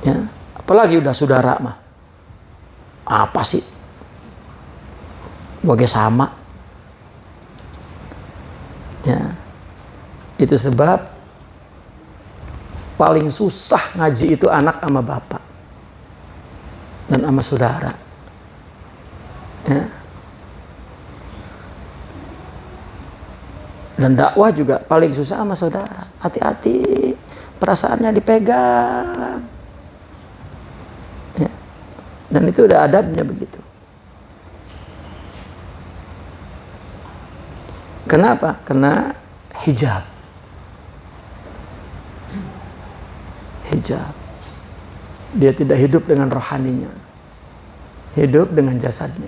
Ya, apalagi udah saudara mah. Apa sih? Boge sama. Ya. Itu sebab paling susah ngaji itu anak sama bapak dan sama saudara. Ya. Dan dakwah juga paling susah sama saudara. Hati-hati, perasaannya dipegang. Ya. Dan itu udah adabnya begitu. Kenapa? Karena hijab. Hijab. Dia tidak hidup dengan rohaninya. Hidup dengan jasadnya.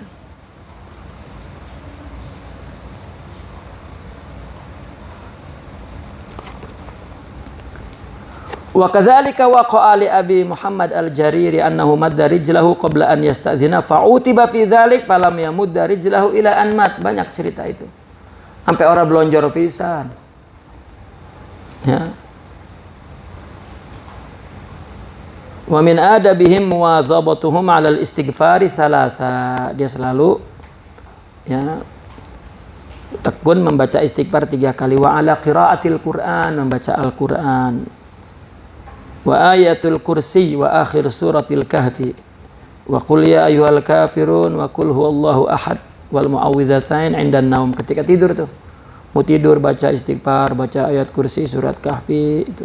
Wa kadzalika waqa'a li Abi Muhammad Al-Jariri annahu madda rijlahu qabla an yasta'dzina fa'utiba fi dzalik falam yamudda rijlahu ila an mat. Banyak cerita itu. Sampai orang belonjor pisan. Ya. Wa min adabihim muwadzabatuhum 'alal istighfari salasa. Dia selalu ya tekun membaca istighfar 3 kali, wa 'ala qiraatil Qur'an, membaca Al-Qur'an. Wa ayatul kursi wa akhir suratil kahfi wa qul ya ayyuhal kafirun wa qul huwallahu ahad wal muawwidzatain 'indan naum. Ketika tidur tuh mau tidur baca istighfar, baca ayat kursi, surat kahfi itu.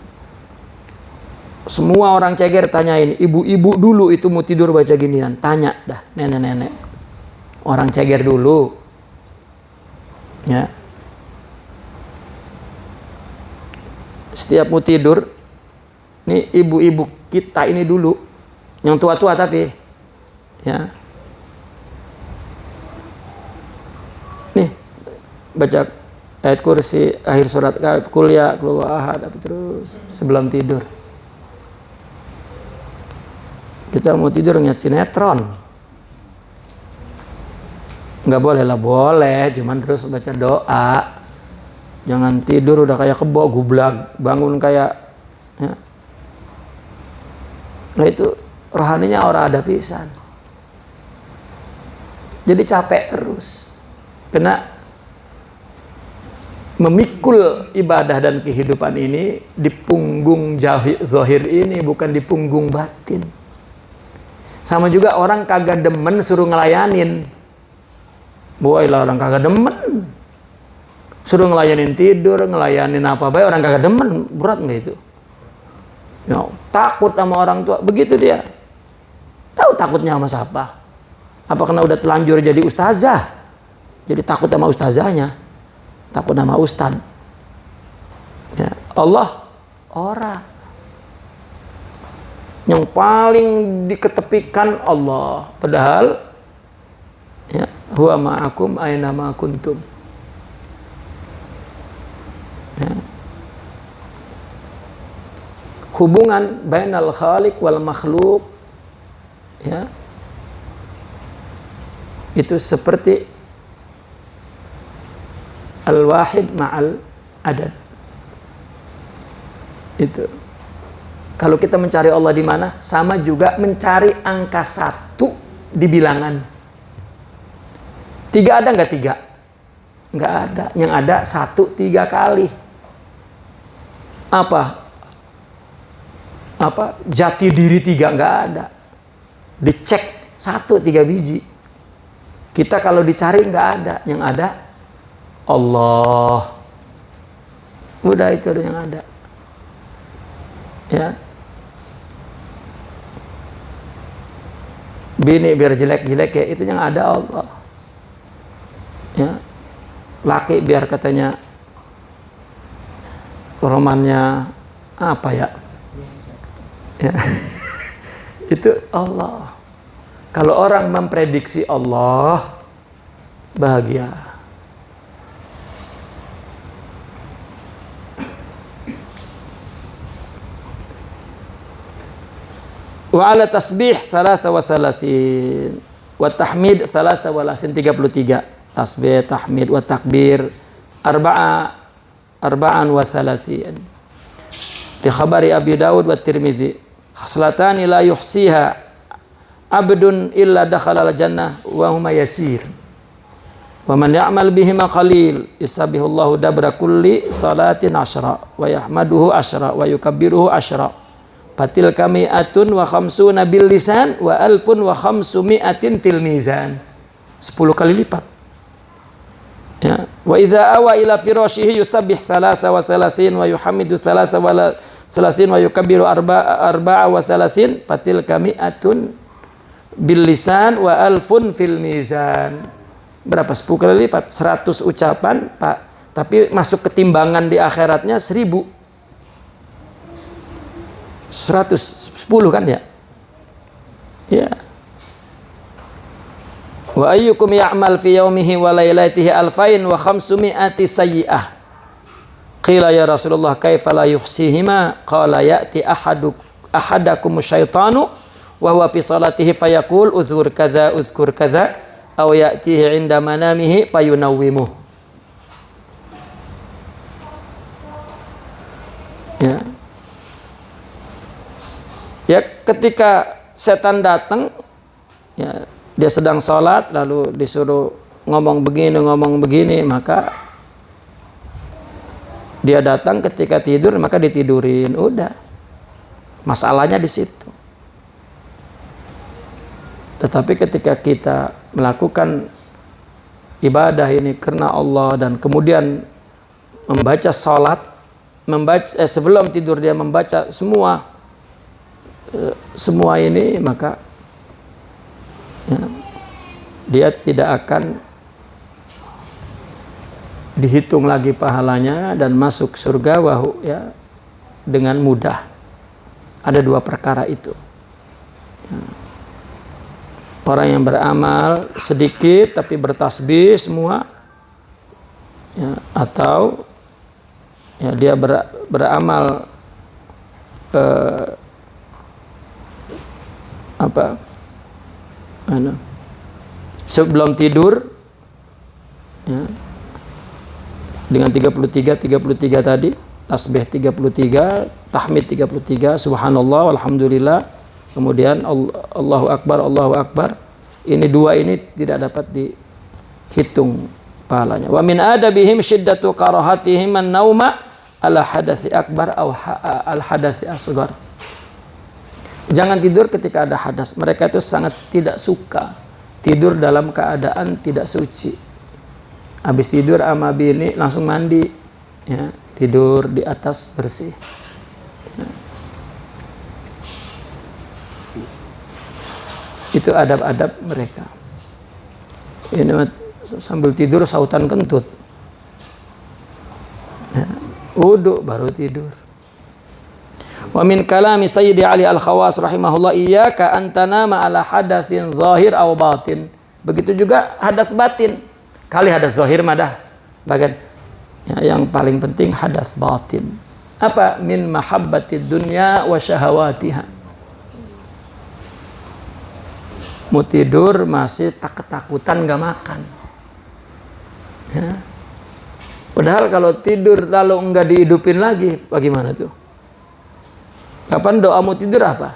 Semua orang ceger tanyain, ibu-ibu dulu itu mau tidur baca ginian, tanya dah nenek-nenek. Orang ceger dulu. Ya. Setiap mau tidur, nih ibu-ibu kita ini dulu, yang tua-tua tapi, ya, nih baca ayat kursi, akhir surat kuliah, keluar ahad, apa terus sebelum tidur. Kita mau tidur ngeliat sinetron, nggak boleh lah, boleh, cuman terus baca doa. Jangan tidur udah kayak kebo, gublag, bangun kayak, ya. Nah itu rohaninya orang ada pisan. Jadi capek terus. Karena memikul ibadah dan kehidupan ini di punggung zahir ini, bukan di punggung batin. Sama juga orang kagak demen suruh ngelayanin. Boy lah orang kagak demen. Suruh ngelayanin tidur, ngelayanin apa baik, orang kagak demen. Berat nggak itu? Ya, takut sama orang tua, begitu dia. Tahu takutnya sama siapa? Apa karena udah telanjur jadi ustazah? Jadi takut sama ustazahnya, takut sama ustad. Ya, Allah ora. Yang paling diketepikan Allah. Padahal Ya, huwa ma'akum aina ma kuntum. Ya. Hubungan bainal khaliq wal makhluk, ya, itu seperti al-wahid ma'al adad. Itu kalau kita mencari Allah di mana, sama juga mencari angka 1 di bilangan. 3 ada nggak 3? Nggak ada. Yang ada 1 3 kali. Apa jati diri 3 nggak ada. Dicek 1 3 biji. Kita kalau dicari nggak ada. Yang ada Allah. Udah, itu yang ada. Ya. Bini biar jelek-jelek ya, itu yang ada Allah. Ya. Laki biar katanya romannya apa ya? Ya. Itu Allah. Kalau orang memprediksi Allah, bahagia. Wa ala tasbih 33 wa tahmid 33 tasbih, tahmid, wa takbir arba'an wa 30. Di khabari Abi Dawud wa Tirmidzi, khaslatani la yuhsiha abdun illa dakhala al-jannah wa huma yasir. Wa man ya'mal bihima qalil yusabbihullahu dabra kulli salatin 10 wa yahmaduhu 10 wa yukabbiruhu 10. Fatil kami'atun wa khamsuna bil lisan wa alfun wa khamsumi'atin fil mizan. 10 kali lipat. Ya. Wa idza awa ila firashihi yusabbih 33 wa yuhammidu 33 wa yukabbiru 34. Fatil kami'atun bil lisan wa alfun fil mizan. Berapa? 10 kali lipat. 100 ucapan, Pak. Tapi masuk ketimbangan di akhiratnya 1000. 110 kan ya? Ya. Wa ayyukum ya'mal fi yawmihi wa lailatihi alfain wa khamsumi'ati sayyi'ah. Qila ya Rasulullah kaifa la yuhsihima? Qala ya'ti ahadakum syaitanu wa huwa fi salatihi fayaqul uzkur kadza aw ya'tihi 'inda manamihi fayunawwimuh. Ya. Ya, ketika setan datang, ya, dia sedang sholat, lalu disuruh ngomong begini, maka dia datang ketika tidur, maka ditidurin. Udah, masalahnya di situ. Tetapi ketika kita melakukan ibadah ini karena Allah dan kemudian membaca sholat, sebelum tidur dia membaca semua ini, maka ya, dia tidak akan dihitung lagi pahalanya dan masuk surga ya, dengan mudah. Ada 2 perkara itu. Ya. Orang yang beramal sedikit tapi bertasbih semua, ya, atau ya, dia beramal sebelum tidur, ya, dengan 33 tadi, tasbih 33, tahmid 33, subhanallah walhamdulillah, kemudian Allahu akbar. Ini 2 ini tidak dapat dihitung pahalanya. Wa min adabihim syiddatu karahatihim an-nauma ala hadathi akbar aw al hadathi asghar. Jangan tidur ketika ada hadas. Mereka itu sangat tidak suka tidur dalam keadaan tidak suci. Habis tidur sama bini langsung mandi, ya, tidur di atas bersih. Ya. Itu adab-adab mereka. Ini sambil tidur sautan kentut. Ya. Wudu baru tidur. Wa min kalami Sayyidi Ali Al-Khawas rahimahullah, iyyaka an tanama ala hadatsin zahir aw batin. Begitu juga hadas batin. Kali hadas zahir madah bagian yang paling penting hadas batin. Apa? Min mahabbatid dunya wa syahawatiha. Mau tidur masih ketakutan gak makan. Ya. Padahal kalau tidur lalu enggak dihidupin lagi, bagaimana tuh? Kapan doa mau tidur apa?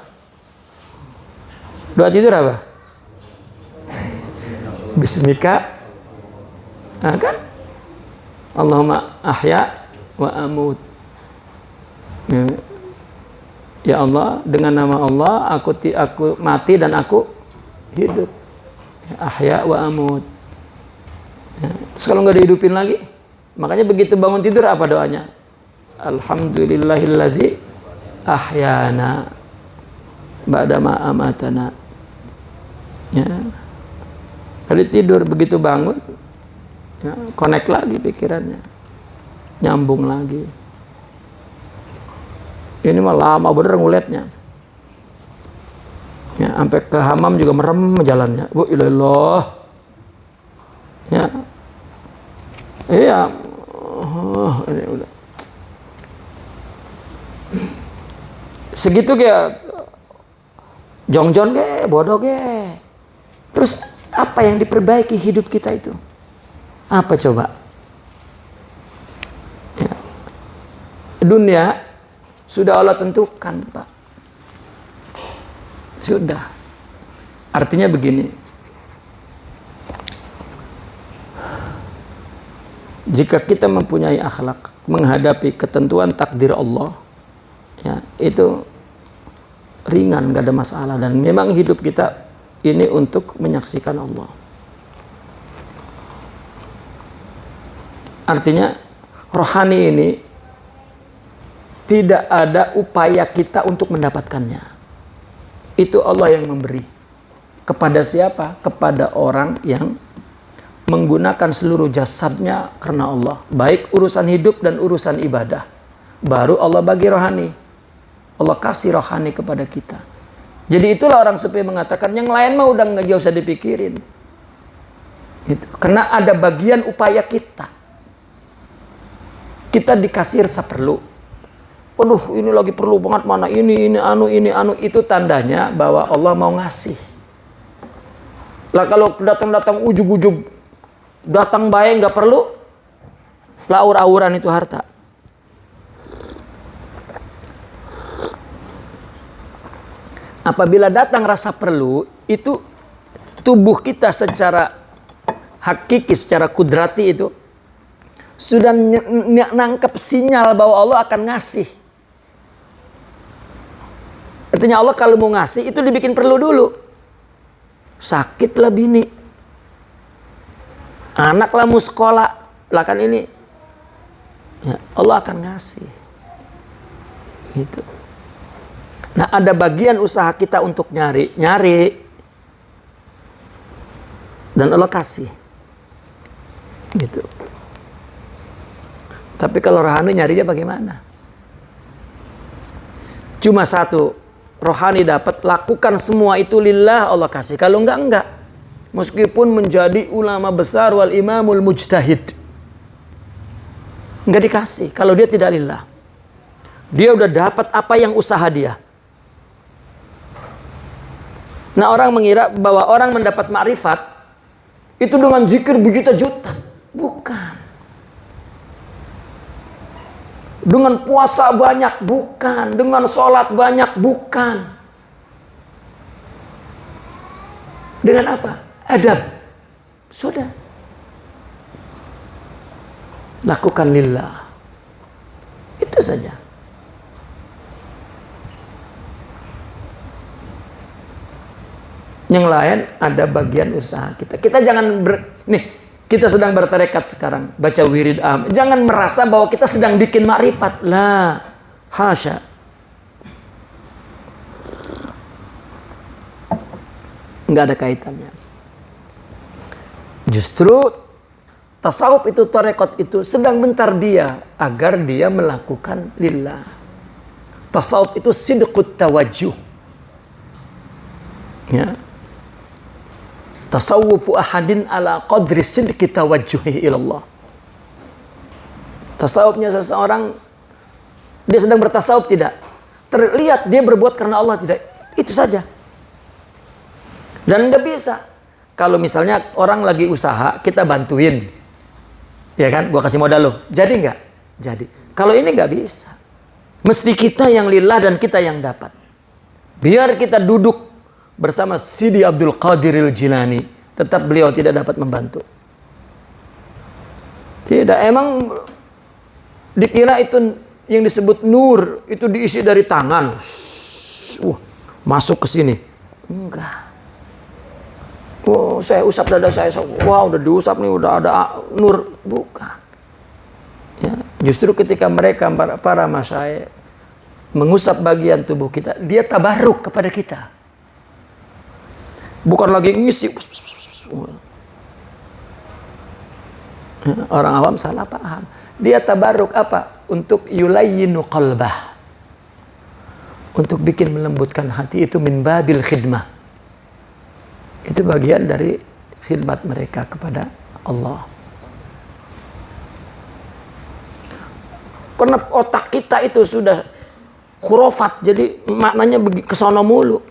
Doa tidur apa? Bismika, kan? Allahumma ahya wa amut. Ya Allah, dengan nama Allah aku mati dan aku hidup. Ahya wa amut. Ya. Terus kalau nggak dihidupin lagi, makanya begitu bangun tidur apa doanya? Alhamdulillahilladzi ahyana ba'da ma amatana. Ya. Kali tidur begitu bangun, ya, connect lagi pikirannya, nyambung lagi. Ini mah lama bener nguletnya. Ya, sampai ke hamam juga merem jalannya. Bu ilallah. Ya. Iya. Udah. Segitu kayak jongjon ge, bodoh ge. Terus apa yang diperbaiki hidup kita itu? Apa coba? Ya. Dunia sudah Allah tentukan, Pak. Sudah. Artinya begini. Jika kita mempunyai akhlak menghadapi ketentuan takdir Allah, ya, itu ringan, gak ada masalah. Dan memang hidup kita ini untuk menyaksikan Allah. Artinya rohani ini tidak ada upaya kita untuk mendapatkannya. Itu Allah yang memberi. Kepada siapa? Kepada orang yang menggunakan seluruh jasadnya karena Allah. Baik urusan hidup dan urusan ibadah. Baru Allah bagi rohani. Allah kasih rohani kepada kita. Jadi itulah orang sufi mengatakan yang lain mah udah nggak usah dipikirin. Itu. Karena ada bagian upaya kita. Kita dikasih rasa perlu. Waduh, ini lagi perlu banget mana ini anu itu tandanya bahwa Allah mau ngasih. Lah kalau datang ujug-ujug datang baik nggak perlu, lah aur-auran itu harta. Apabila datang rasa perlu, itu tubuh kita secara hakiki, secara kudrati itu sudah nangkep sinyal bahwa Allah akan ngasih. Artinya Allah kalau mau ngasih itu dibikin perlu dulu. Sakitlah bini, anaklah mau sekolah, lah kan ini. Ya, Allah akan ngasih. Gitu. Nah, ada bagian usaha kita untuk nyari. Dan Allah kasih. Gitu. Tapi kalau rohani nyarinya bagaimana? Cuma satu, rohani dapat, lakukan semua itu lillah, Allah kasih. Kalau enggak. Meskipun menjadi ulama besar wal imamul mujtahid, enggak dikasih kalau dia tidak lillah. Dia udah dapat apa yang usaha dia. Nah, orang mengira bahwa orang mendapat makrifat itu dengan zikir berjuta-juta. Bukan. Dengan puasa banyak, bukan. Dengan sholat banyak, bukan. Dengan apa? Adab. Sudah. Lakukan lillah. Itu saja. Yang lain ada bagian usaha kita. Kita jangan kita sedang bertarekat sekarang, baca wirid jangan merasa bahwa kita sedang bikin makrifat. Lah, hasya. Enggak ada kaitannya. Justru tasawuf itu, tarekat itu sedang bentar dia agar dia melakukan lillah. Tasawuf itu sidqut tawajjuh. Ya. Tasawwufu ahadin ala qadri sidqi tawajjuhi ilallah. Tasawufnya seseorang, dia sedang bertasawuf tidak? Terlihat dia berbuat karena Allah tidak? Itu saja. Dan nggak bisa. Kalau misalnya orang lagi usaha, kita bantuin. Ya kan? Gua kasih modal lo. Jadi nggak? Jadi. Kalau ini nggak bisa. Mesti kita yang lillah dan kita yang dapat. Biar kita duduk bersama Sidi Abdul Qadiril Jilani, tetap beliau tidak dapat membantu. Tidak, emang dikira itu yang disebut nur, itu diisi dari tangan. Masuk ke sini. Enggak. Oh, saya usap dada saya. Wah, udah diusap nih, udah ada nur. Bukan. Ya, justru ketika mereka para masyayikh mengusap bagian tubuh kita, dia tabarruk kepada kita. Bukan lagi ngisi. Orang awam salah paham. Dia tabarruk apa? Untuk yulayyinu qalbah. Untuk bikin melembutkan hati, itu min babil khidmah. Itu bagian dari khidmat mereka kepada Allah. Karena otak kita itu sudah khurafat, jadi maknanya kesono mulu.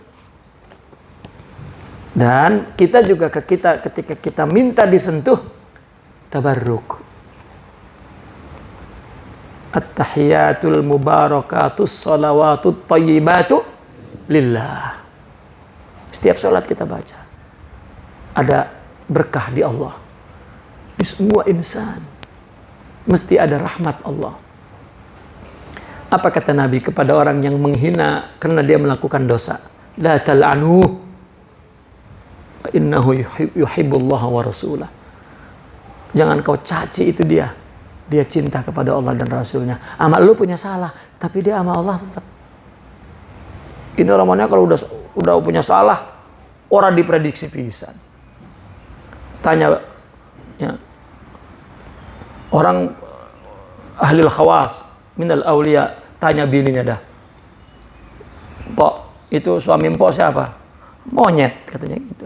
Dan kita juga ketika kita minta disentuh, tabarruk. At-tahiyatul mubarakatus salawatut tayyibatu lillah. Setiap sholat kita baca, ada berkah di Allah. Di semua insan mesti ada rahmat Allah. Apa kata Nabi kepada orang yang menghina karena dia melakukan dosa? La tal'anuh, innahu yuhibbullah wa rasulah. Jangan kau caci itu dia. Dia cinta kepada Allah dan Rasulnya. Amal lu punya salah, tapi dia sama Allah tetap. Ini ramanya kalau udah punya salah, orang diprediksi pisan. Tanya ya, orang ahli khawas minal awliya, tanya bininya dah. Pok, itu suami mpok siapa? Monyet, katanya gitu.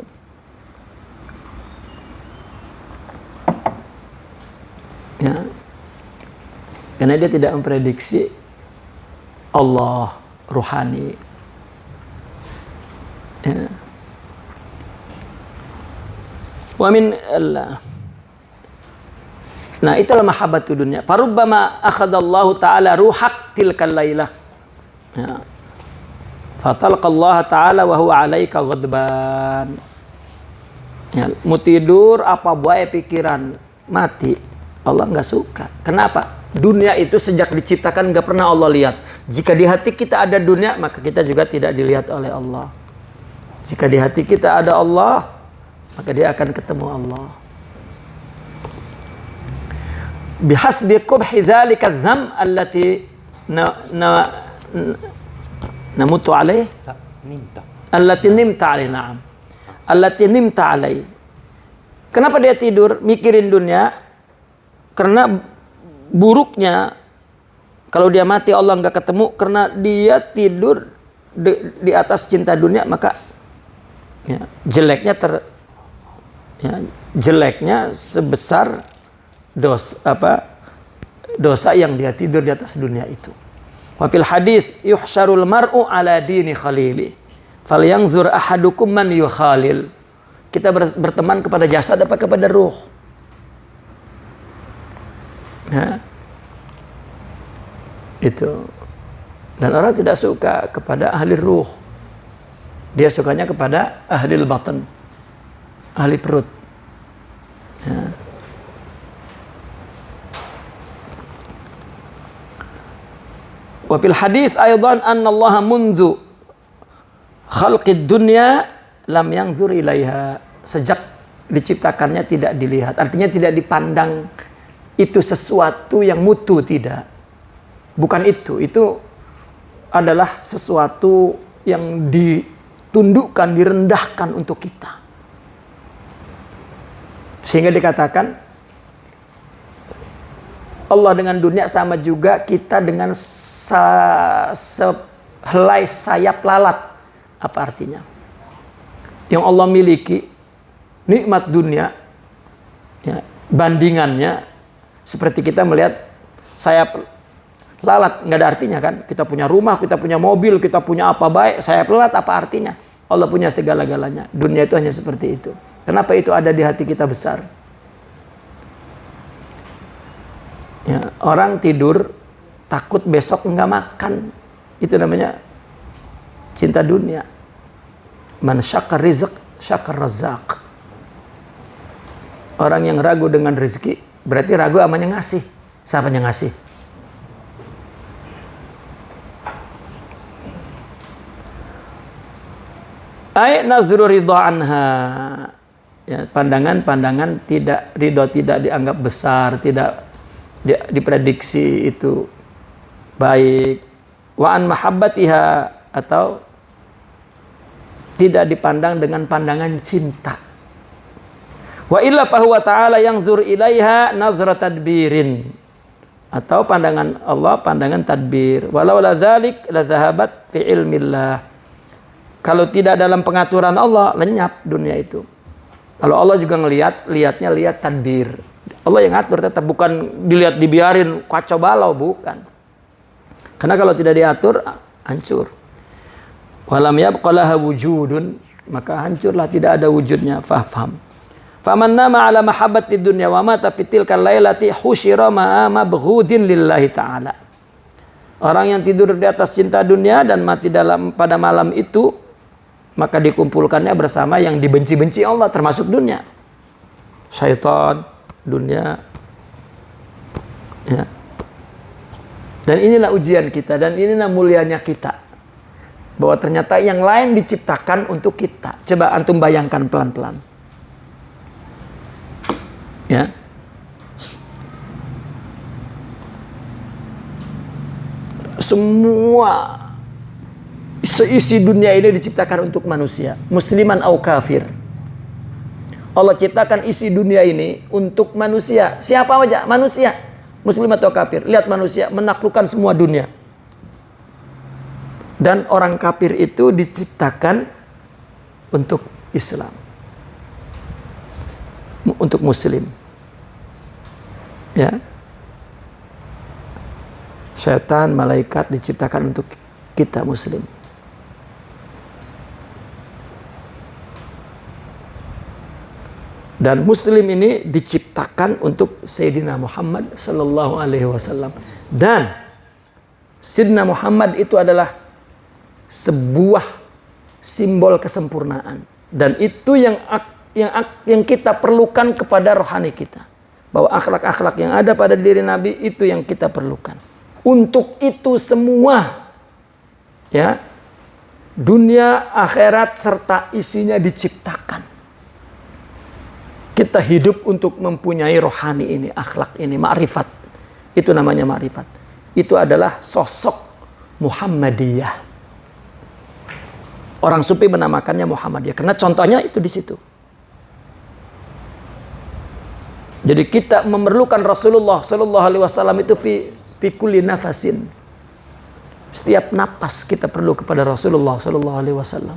Ya. Karena dia tidak memprediksi Allah ruhani. Ya. Wa min Allah. Nah, itulah mahabbatu dunya. Farubbama akhadallahu ta'ala ruhak tilkal lailah. Ya. Fatalqallaha ta'ala wa huwa 'alaika ghadban. Ya, mau tidur apa buaya pikiran, mati. Allah nggak suka. Kenapa? Dunia itu sejak diciptakan nggak pernah Allah lihat. Jika di hati kita ada dunia, maka kita juga tidak dilihat oleh Allah. Jika di hati kita ada Allah, maka dia akan ketemu Allah. Bihasbi qubhi dzalika dzam allati namutu alaih. Allati nimta alaih, na'am. Allati nimta alaih. Kenapa dia tidur mikirin dunia? Karena buruknya kalau dia mati Allah nggak ketemu, karena dia tidur di atas cinta dunia, maka ya, jeleknya sebesar dosa yang dia tidur di atas dunia itu. Wa fil hadis yuhsyarul mar'u ala dini khalili falyanzur ahadukum man yukhalil. Kita berteman kepada jasad apa kepada ruh? Ya. Itu. Dan orang tidak suka kepada ahli ruh. Dia sukanya kepada ahli batan, ahli perut. Ya. Wa fil hadis aidan anna Allah munzu khalqid dunya lam yanzur ilaiha. Sejak diciptakannya tidak dilihat, artinya tidak dipandang itu sesuatu yang mutu, tidak. Bukan itu adalah sesuatu yang ditundukkan, direndahkan untuk kita. Sehingga dikatakan Allah dengan dunia sama juga kita dengan sehelai sayap lalat. Apa artinya? Yang Allah miliki nikmat dunia, ya, bandingannya seperti kita melihat sayap lalat, nggak ada artinya kan? Kita punya rumah, kita punya mobil, kita punya apa baik, sayap lalat apa artinya? Allah punya segala-galanya. Dunia itu hanya seperti itu. Kenapa itu ada di hati kita besar? Ya, orang tidur takut besok nggak makan. Itu namanya cinta dunia. Man syakar rizq, syakar razaq. Orang yang ragu dengan rezeki, berarti ragu amanya ngasih. Siapa yang ngasih? Ay nazru ridha anha. Ya, pandangan-pandangan tidak ridho, tidak dianggap besar, tidak diprediksi itu baik. Wa an mahabbatiha, atau tidak dipandang dengan pandangan cinta. Wa illa fahuwa ta'ala yanzur ilaiha nazra tadbirin, atau pandangan Allah pandangan tadbir. Walau la zalik la zahabat fi ilmillah. Kalau tidak dalam pengaturan Allah, lenyap dunia itu. Kalau Allah juga lihatnya lihat tadbir. Allah yang ngatur tetap, bukan dilihat dibiarin kacau balau, bukan. Karena kalau tidak diatur, hancur. Walam yabqalaha wujudun, maka hancurlah, tidak ada wujudnya. Faham. Faman nama ala mahabbatid dunya wa mata fitil kalailati husyira ma'a mabghudin lillahi ta'ala. Orang yang tidur di atas cinta dunia dan mati pada malam itu, maka dikumpulkannya bersama yang dibenci-benci Allah, termasuk dunia. Syaitan, dunia. Ya. Dan inilah ujian kita, dan inilah mulianya kita. Bahwa ternyata yang lain diciptakan untuk kita. Coba antum bayangkan pelan-pelan. Ya. Semua seisi dunia ini diciptakan untuk manusia, musliman au kafir. Allah ciptakan isi dunia ini untuk manusia. Siapa aja? Manusia, muslim atau kafir. Lihat manusia menaklukkan semua dunia. Dan orang kafir itu diciptakan untuk Islam, untuk muslim. Ya. Syaitan, malaikat diciptakan untuk kita muslim. Dan muslim ini diciptakan untuk Sayyidina Muhammad sallallahu alaihi wasallam. Dan Sayyidina Muhammad itu adalah sebuah simbol kesempurnaan. Dan itu yang kita perlukan kepada rohani kita. Bahwa akhlak-akhlak yang ada pada diri Nabi itu yang kita perlukan. Untuk itu semua, ya, dunia, akhirat serta isinya diciptakan. Kita hidup untuk mempunyai rohani ini, akhlak ini, ma'rifat. Itu namanya ma'rifat. Itu adalah sosok Muhammadiyah. Orang sufi menamakannya Muhammadiyah karena contohnya itu di situ. Jadi kita memerlukan Rasulullah sallallahu alaihi wasallam itu fi kulli nafasin. Setiap napas kita perlu kepada Rasulullah sallallahu alaihi wasallam.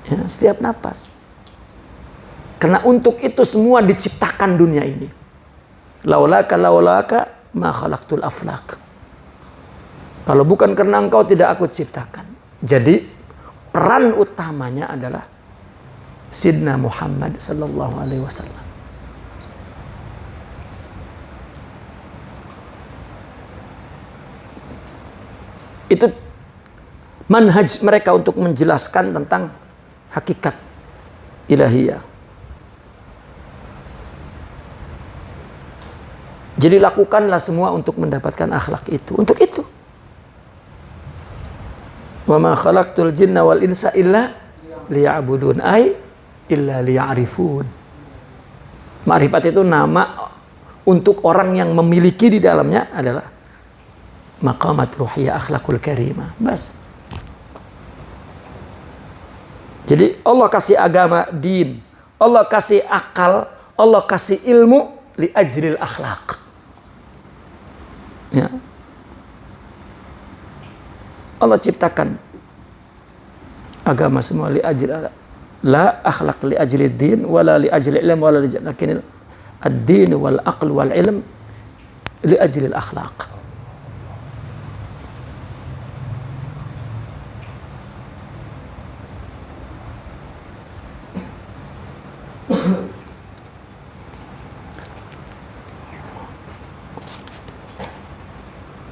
Ya, setiap napas. Karena untuk itu semua diciptakan dunia ini. Laulaka ma khalaqtul aflaq. Kalau bukan karena engkau tidak aku ciptakan. Jadi peran utamanya adalah Sidna Muhammad sallallahu alaihi wasallam. Itu manhaj mereka untuk menjelaskan tentang hakikat ilahiyah. Jadi lakukanlah semua untuk mendapatkan akhlak itu. Untuk itu. Wa ma khalaqtul jinna wal insa illa liya'budun, ay illa liya'rifun. Ma'rifat itu nama untuk orang yang memiliki di dalamnya adalah maqamat ruhiyah akhlakul karimah. Bas. Jadi Allah kasih agama, din. Allah kasih akal, Allah kasih ilmu li ajril akhlak. Ya. Allah ciptakan agama semua li ajril akhlak. La akhlaq li ajli din wala li ajli ilm wala li lakin ad-din wal aql wal ilm li ajli al akhlaq.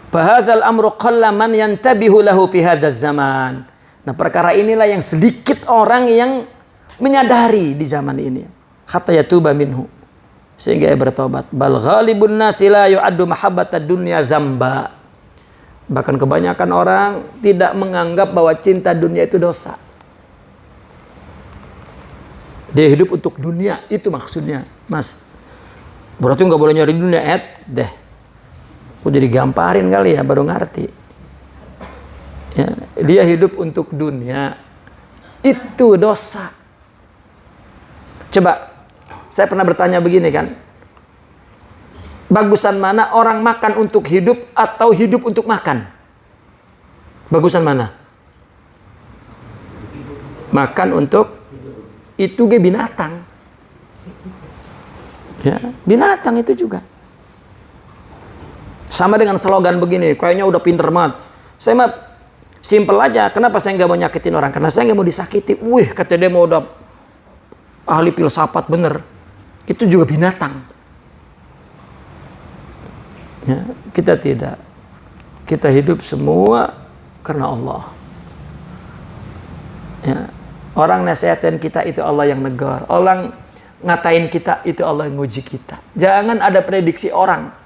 Fahadzal amru qalla man yantabihu lahu fi hadzal zaman. Nah, perkara inilah yang sedikit orang yang menyadari di zaman ini. Hatta yatuba minhu, sehingga ia bertobat. Bal ghalibun nasi la yu'addu mahabbatad dunya dzamba. Bahkan kebanyakan orang tidak menganggap bahwa cinta dunia itu dosa. Dia hidup untuk dunia, itu maksudnya, Mas. Berarti nggak boleh nyari dunia, deh. Udah digamparin kali ya, baru ngerti. Ya, dia hidup untuk dunia, itu dosa. Coba, saya pernah bertanya begini kan, bagusan mana orang makan untuk hidup atau hidup untuk makan? Bagusan mana? Makan untuk itu ge binatang. Ya, binatang itu juga. Sama dengan slogan begini, kayaknya udah pinter banget. Saya mah simple aja. Kenapa saya nggak mau nyakitin orang? Karena saya nggak mau disakiti. Wih, kata dia mau udah ahli filsafat bener. Itu juga binatang. Ya, kita tidak. Kita hidup semua karena Allah. Ya, orang nasihatin kita itu Allah yang negur. Orang ngatain kita itu Allah yang nguji kita. Jangan ada prediksi orang.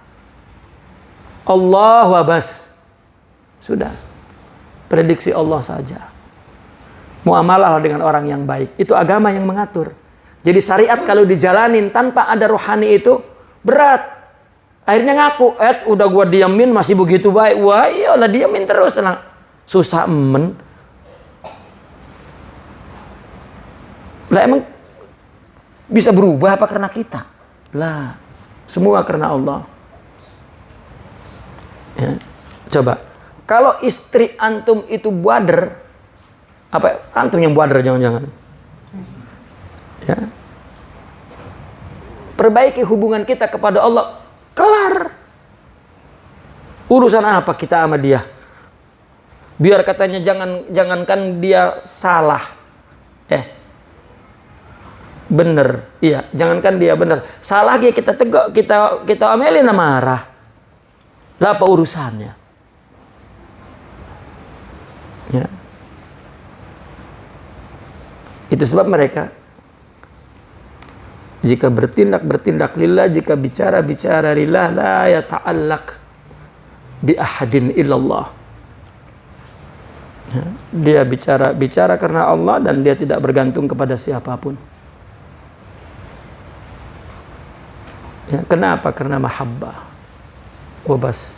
Allah wabas. Sudah. Prediksi Allah saja. Muamalah dengan orang yang baik. Itu agama yang mengatur. Jadi syariat kalau dijalanin tanpa ada rohani itu berat. Akhirnya ngaku, udah gua diamin masih begitu baik. Wah iyalah diamin terus. Susah emen. Lah emang bisa berubah apa karena kita? Lah, semua karena Allah. Ya. Coba, kalau istri antum itu buader, apa antum yang buader jangan-jangan? Ya. Perbaiki hubungan kita kepada Allah, kelar. Urusan apa kita sama dia? Biar katanya jangankan dia salah, bener, iya, jangankan dia bener, salah kita tegak, kita omelin marah. Lah apa urusannya? Ya. Itu sebab mereka jika bertindak lillah, jika bicara lillah, la yata'allaq bi ahadin illallah. Ya. Dia bicara karena Allah dan dia tidak bergantung kepada siapapun. Ya, kenapa? Karena mahabbah. Wabas.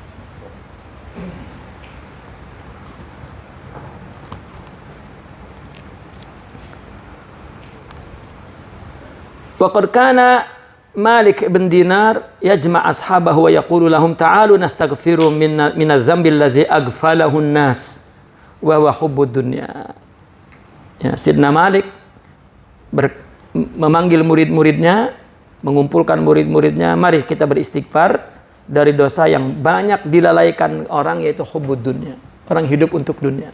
Waqad kana Malik bin Dinar yajma' ashabahu wa yaqulu lahum ta'alu nastaghfiru min adh-dhanbi alladhi aghfalahu an-nas wa huwa hubbud dunya. Ya, Sidna Malik memanggil murid-muridnya, mengumpulkan murid-muridnya, mari kita beristighfar dari dosa yang banyak dilalaikan orang, yaitu hubbud dunya. Orang hidup untuk dunia.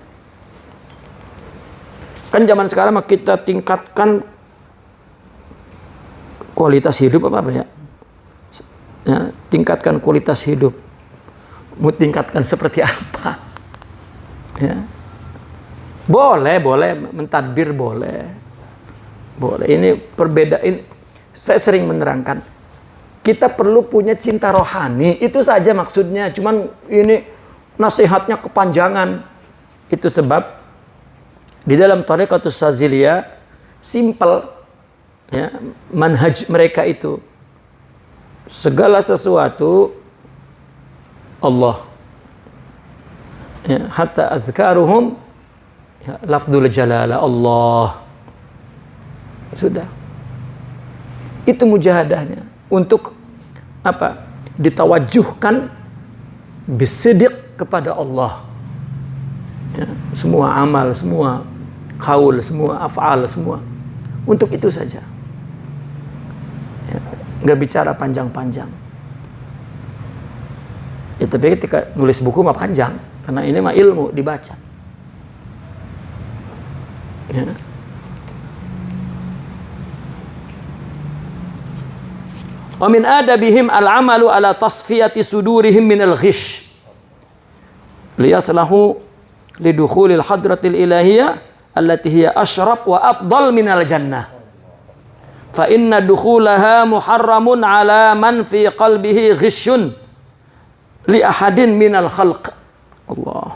Kan zaman sekarang kita tingkatkan kualitas hidup apa ya? Ya, tingkatkan kualitas hidup. Mau tingkatkan seperti apa? Ya. Boleh mentadbir boleh. Ini perbedaan. Saya sering menerangkan. Kita perlu punya cinta rohani, itu saja maksudnya. Cuman ini nasihatnya kepanjangan. Itu sebab di dalam Thariqatus Saziliyah simple, ya, manhaj mereka itu segala sesuatu Allah. Ya, hatta azkaruhum ya, lafdzul jalala Allah. Sudah. Itu mujahadahnya. Untuk apa? Ditawajuhkan bisidik kepada Allah. Ya, semua amal, semua qaul, semua af'al, semua untuk itu saja. Ya, nggak bicara panjang-panjang. Ya, tapi ketika nulis buku mah panjang, karena ini mah ilmu dibaca. Ya. Wa min adabihim al-amalu ala tasfiyati sudurihim min al-ghish liyaslahu lidukhulil hadratil ilahiyah allati hiya asyraf wa afdal min al-jannah fa inna dukhulaha muharramun ala man fi qalbihi ghishun li ahadin min al-khalq. Allah.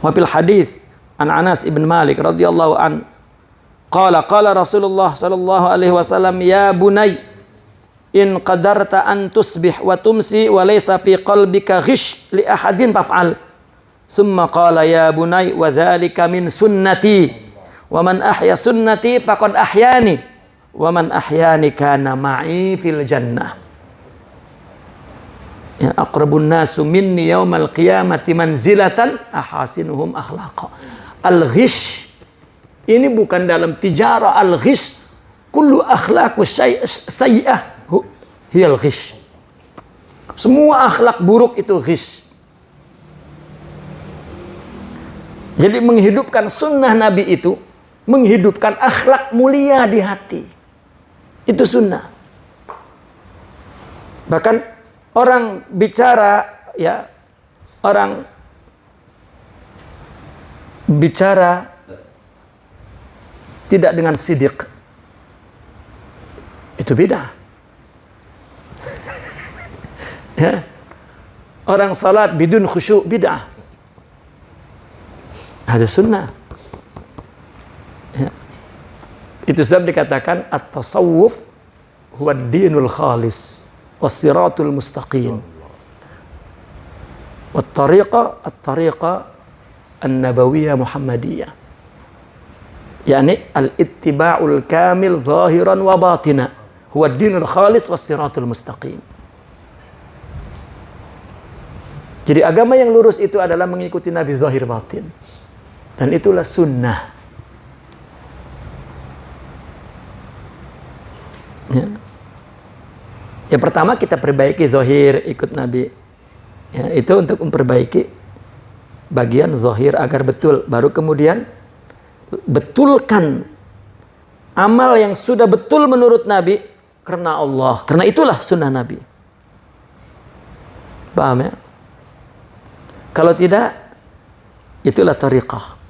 Wa fil hadits an Anas ibn Malik radhiyallahu an qala Rasulullah sallallahu alaihi wasallam ya bunay in qadarta an tusbih wa tumsi wa laysa fi qalbika ghish li ahadin faf'al. Summa qala ya bunay wa dzalika min sunnati wa man ahya sunnati faqad ahyani wa man ahyani kana ma'i fil jannah. Ya aqrabun nasu minni yaumal qiyamati manzilatan ahasinuhum akhlaqa. Al-ghish ini bukan dalam tijarah, al-ghish kullu akhlaqu sayyi'ah hiyal ghish. Semua akhlak buruk itu ghish. Jadi menghidupkan sunnah Nabi itu menghidupkan akhlak mulia di hati. Itu sunnah. Bahkan orang bicara, ya, orang bicara tidak dengan sidik, itu beda. Ya. Orang salat bidun khusyuk bid'ah. Ada sunnah. Ya. Itu sebab dikatakan at-tasawuf huwa ad-dinul khalis was-siratul mustaqim. At-tariqa an-nabawiyah Muhammadiyah. Yani al-ittiba'ul kamil zahiran wa batina. Huwa ad-dinul khalis was-siratul mustaqim. Jadi agama yang lurus itu adalah mengikuti Nabi zahir batin. Dan itulah sunnah. Ya. Yang pertama kita perbaiki zahir, ikut Nabi. Ya, itu untuk memperbaiki bagian zahir agar betul. Baru kemudian betulkan amal yang sudah betul menurut Nabi karena Allah. Karena itulah sunnah Nabi. Paham ya? Kalau tidak, itulah tariqah.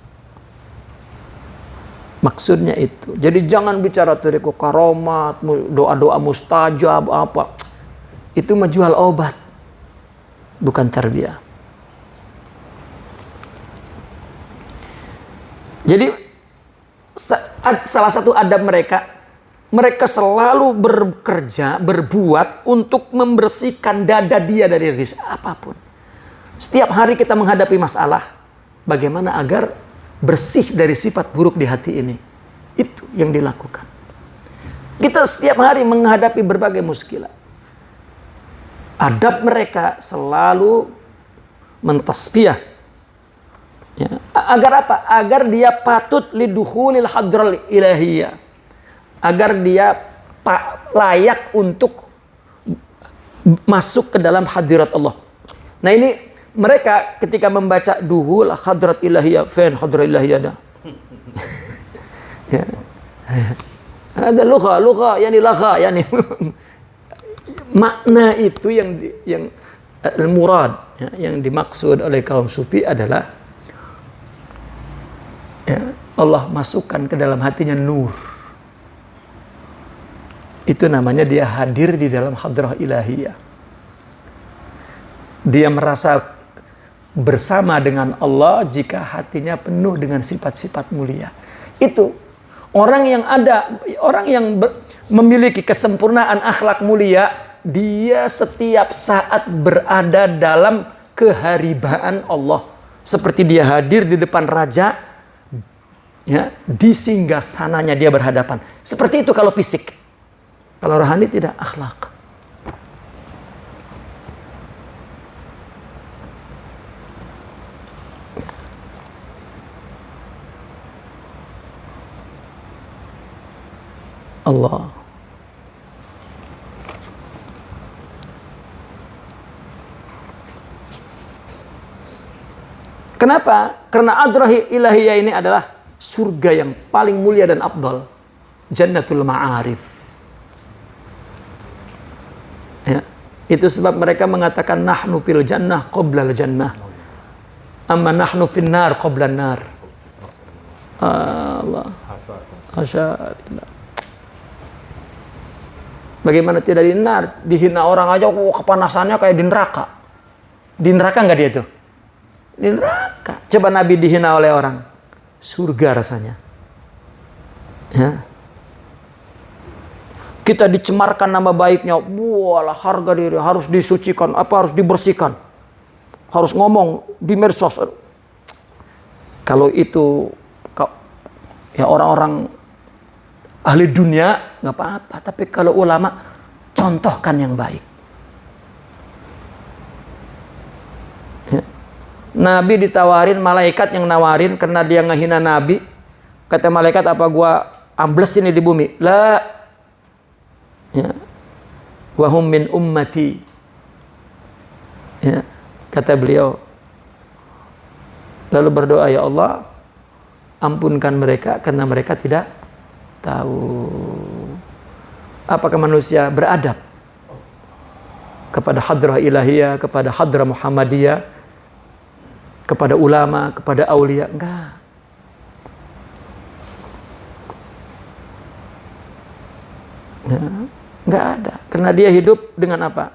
Maksudnya itu. Jadi jangan bicara tariqah karomat, doa-doa mustajab, apa. Itu menjual obat. Bukan tarbiyah. Jadi, salah satu adab mereka selalu bekerja, berbuat untuk membersihkan dada dia dari ghis, apapun. Setiap hari kita menghadapi masalah, bagaimana agar bersih dari sifat buruk di hati ini. Itu yang dilakukan. Kita setiap hari menghadapi berbagai muskilah. Adab mereka selalu mentasbiyah. Ya. Agar apa? Agar dia patut lidukhulil hadral ilahiyah. Agar dia layak untuk masuk ke dalam hadirat Allah. Nah ini mereka ketika membaca duhul hadrat ilahiyah, fan hadrat ilahiyah ada. Ya. Ada lugha yani lagha yani makna itu yang murad ya, yang dimaksud oleh kaum sufi adalah ya, Allah masukkan ke dalam hatinya nur. Itu namanya dia hadir di dalam hadrah ilahiyah. Dia merasa bersama dengan Allah jika hatinya penuh dengan sifat-sifat mulia. Itu orang yang memiliki kesempurnaan akhlak mulia, dia setiap saat berada dalam keharibaan Allah. Seperti dia hadir di depan raja, ya, di singgasananya dia berhadapan. Seperti itu kalau fisik. Kalau rohani tidak, akhlak. Allah. Kenapa? Karena hadrah ilahiyah ini adalah surga yang paling mulia dan afdal. Jannatul Ma'arif. Ya. Itu sebab mereka mengatakan nahnu fil jannah qabla al jannah. Amma nahnu fin nar qabla nar. Allah. Masyaallah. Bagaimana tidak di nar? Dihina orang aja kepanasannya kayak di neraka. Di neraka enggak dia tuh? Di neraka. Coba Nabi dihina oleh orang. Surga rasanya. Ya. Kita dicemarkan nama baiknya. Walah, harga diri harus disucikan, harus dibersihkan. Harus ngomong di medsos. Kalau itu ya orang-orang ahli dunia nggak apa-apa, tapi kalau ulama contohkan yang baik. Ya. Nabi ditawarin, malaikat yang nawarin karena dia ngehina Nabi. Kata malaikat, apa gua ambles ini di bumi? La. Ya. Wahum min ummati. Ya. Kata beliau. Lalu berdoa, ya Allah, ampunkan mereka karena mereka tidak tahu. Apakah manusia beradab kepada hadrah ilahiyah, kepada hadrah Muhammadiyah, kepada ulama, kepada aulia? Enggak. Ya, enggak ada. Karena dia hidup dengan apa?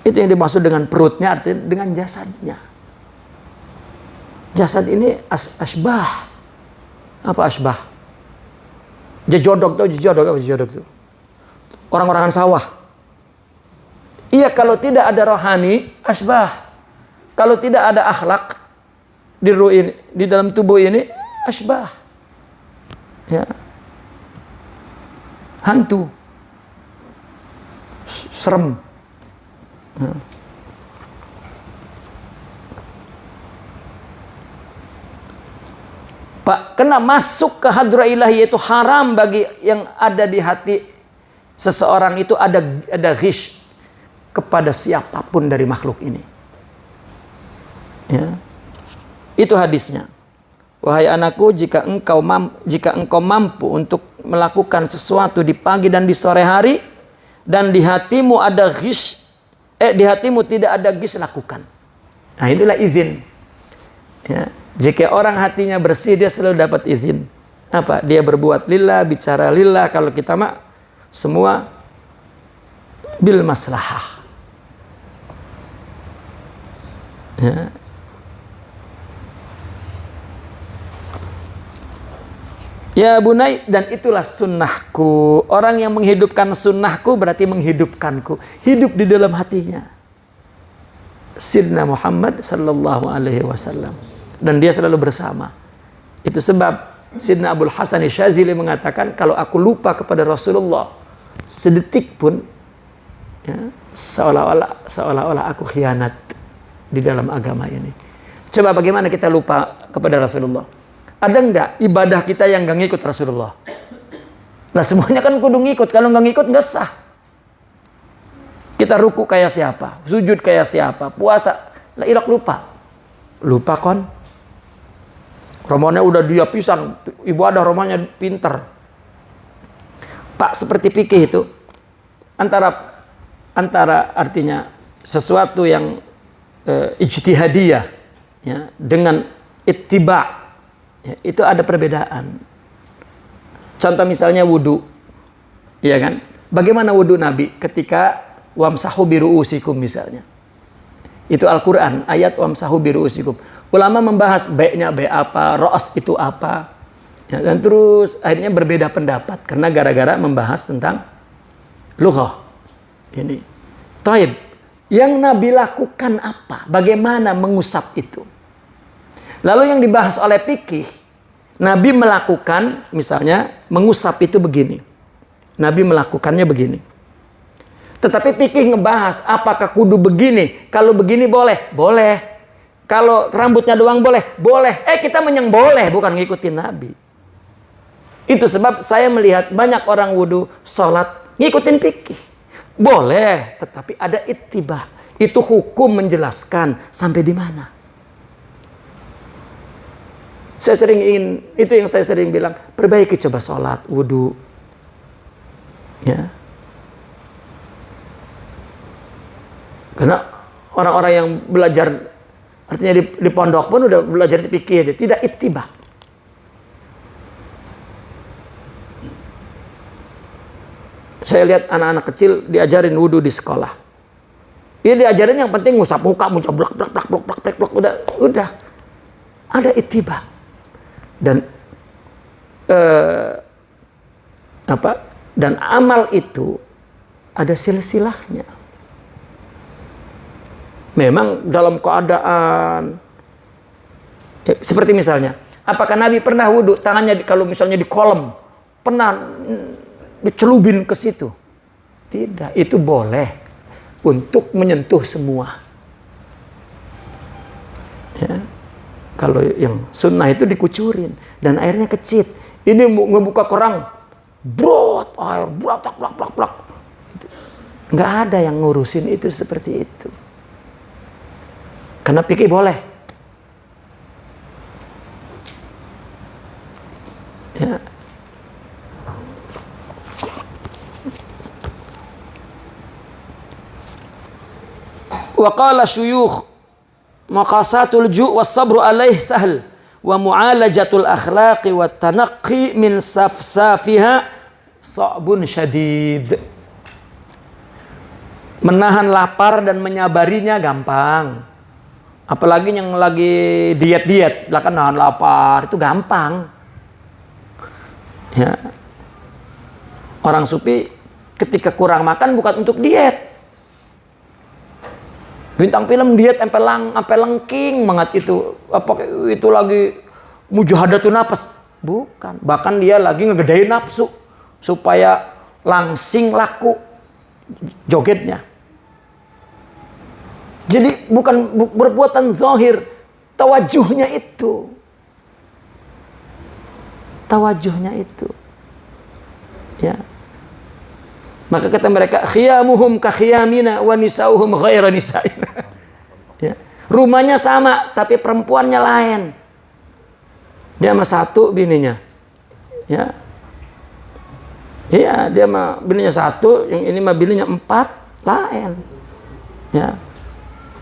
Itu yang dimaksud dengan perutnya, artinya dengan jasadnya. Jasad ini asbah. Apa asbah? Jejodok tuh, apa jejodok tuh? Orang-orangan sawah. Iya, kalau tidak ada rohani, asbah. Kalau tidak ada akhlak di ruh ini, di dalam tubuh ini, asbah. Ya. Hantu. Serem. Ya. Pak, kena masuk ke hadrah ilahi itu haram bagi yang ada di hati seseorang itu ada ghish kepada siapapun dari makhluk ini. Ya. Itu hadisnya. Wahai anakku, jika engkau mampu untuk melakukan sesuatu di pagi dan di sore hari dan di hatimu ada ghish, di hatimu tidak ada ghish, lakukan. Nah, itulah izin. Ya. Jika orang hatinya bersih, dia selalu dapat izin. Apa? Dia berbuat lillah, bicara lillah. Kalau kita mah semua bil maslahah. Ya. Ya bunai, dan itulah sunnahku. Orang yang menghidupkan sunnahku berarti menghidupkanku. Hidup di dalam hatinya. Sayyidina Muhammad sallallahu alaihi wasallam. Dan dia selalu bersama. Itu sebab Sayyidina Abul Hasan Syazili mengatakan, kalau aku lupa kepada Rasulullah sedetik pun, ya, seolah-olah aku khianat di dalam agama ini. Coba bagaimana kita lupa kepada Rasulullah? Ada enggak ibadah kita yang enggak ngikut Rasulullah? Nah, semuanya kan kudu ngikut. Kalau enggak ngikut enggak sah. Kita ruku kayak siapa? Sujud kayak siapa? Puasa. Lah, ilok lupa. Lupa kon. Romannya udah dia pisan, ibadah romannya pinter. Pak, seperti fikih itu antara artinya sesuatu yang ijtihadiyah, ya, dengan ittiba, ya, itu ada perbedaan. Contoh misalnya wudu, ya kan? Bagaimana wudu Nabi ketika wamsahu biru'usikum misalnya? Itu Al-Quran, ayat wamsahu biru'usikum. Ulama membahas baiknya baik apa, ro'as itu apa. Ya, dan terus akhirnya berbeda pendapat. Karena gara-gara membahas tentang lughah. Ini. Taib. Yang Nabi lakukan apa? Bagaimana mengusap itu? Lalu yang dibahas oleh fikih, Nabi melakukan, misalnya, mengusap itu begini. Nabi melakukannya begini. Tetapi fikih ngebahas, apakah kudu begini? Kalau begini boleh? Boleh. Kalau rambutnya doang boleh? Boleh. Kita menyang boleh, bukan ngikutin Nabi. Itu sebab saya melihat banyak orang wudhu, sholat, ngikutin fikih. Boleh, tetapi ada ittiba. Itu hukum menjelaskan sampai di mana. Itu yang saya sering bilang, perbaiki coba sholat, wudhu. Ya. Karena orang-orang yang belajar, artinya di pondok pun udah belajar fikih, tidak ittiba. Saya lihat anak-anak kecil diajarin wudhu di sekolah. Dia diajarin yang penting ngusap muka, blak, udah. Ada ittiba. Dan dan amal itu ada silsilahnya. Memang dalam keadaan seperti misalnya, apakah Nabi pernah wudhu tangannya kalau misalnya di kolam pernah dicelubin ke situ? Tidak, itu boleh untuk menyentuh semua. Ya. Kalau yang sunnah itu dikucurin dan airnya kecil. Ini ngebuka kerang, brot, air blak. Nggak ada yang ngurusin itu seperti itu. Karena fikih boleh. Ya. Wa qala syuyukh maqasatul ju' was sabru alaih sahl wa mu'alajatul akhlaqi wat tanaqqi min safsafiha sa'bun syadid. Menahan lapar dan menyabarinya gampang. Apalagi yang lagi diet-diet, kan nahan lapar itu gampang. Ya. Orang sufi ketika kurang makan bukan untuk diet. Bintang film diet sampai lengking banget itu. Apa itu lagi mujahadatun nafas? Bukan. Bahkan dia lagi ngegedein nafsu supaya langsing laku jogetnya. Jadi bukan perbuatan zahir, tawajuhnya itu. Tawajuhnya itu. Ya. Maka kata mereka, khiyamuhum ka khiyamina wa nisauhum ghaira nisaina. Ya. Rumahnya sama, tapi perempuannya lain. Dia sama satu bininya. Ya. Iya, dia mah bininya satu, yang ini mah bininya 4, lain. Ya.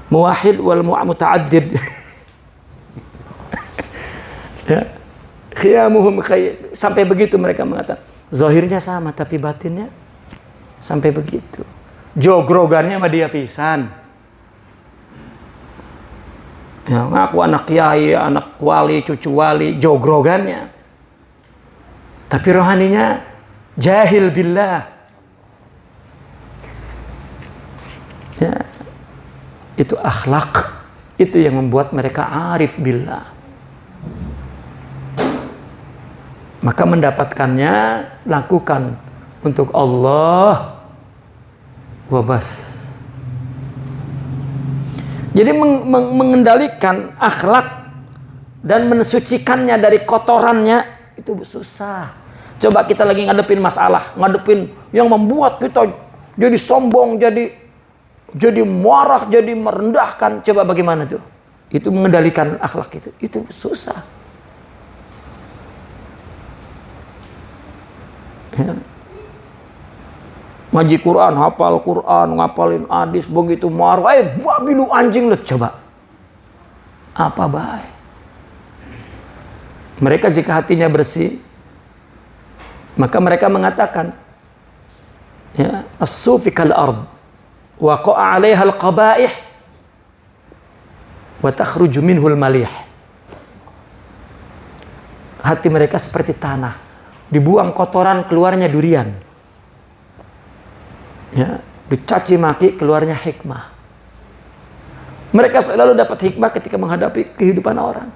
Muwahhid wal muta'addid. Ya. Khiyamuhum sampai begitu mereka mengatakan. Zahirnya sama tapi batinnya sampai begitu. Jogrogannya sama dia pisan. Ya, ngaku anak kiai, anak wali, cucu wali, jogrogannya. Tapi rohaninya jahil billah. Ya. Itu akhlak, itu yang membuat mereka arif billah. Maka mendapatkannya lakukan untuk Allah wabas. Jadi mengendalikan akhlak dan mensucikannya dari kotorannya itu susah. Coba kita lagi ngadepin masalah, ngadepin yang membuat kita jadi sombong, jadi marah, jadi merendahkan. Coba bagaimana tuh? Itu mengendalikan akhlak itu susah. Ya. Ngaji Quran, hafal Quran, ngapalin hadis, begitu marah, babilu anjing lihat coba. Apa baik? Mereka jika hatinya bersih, maka mereka mengatakan, ya, as-sufi kal ard waqa'a 'alaiha al-qaba'ih wa takhruju minhu al-malih. Hati mereka seperti tanah, dibuang kotoran keluarnya durian. Ya, dicaci maki keluarnya hikmah. Mereka selalu dapat hikmah ketika menghadapi kehidupan orang.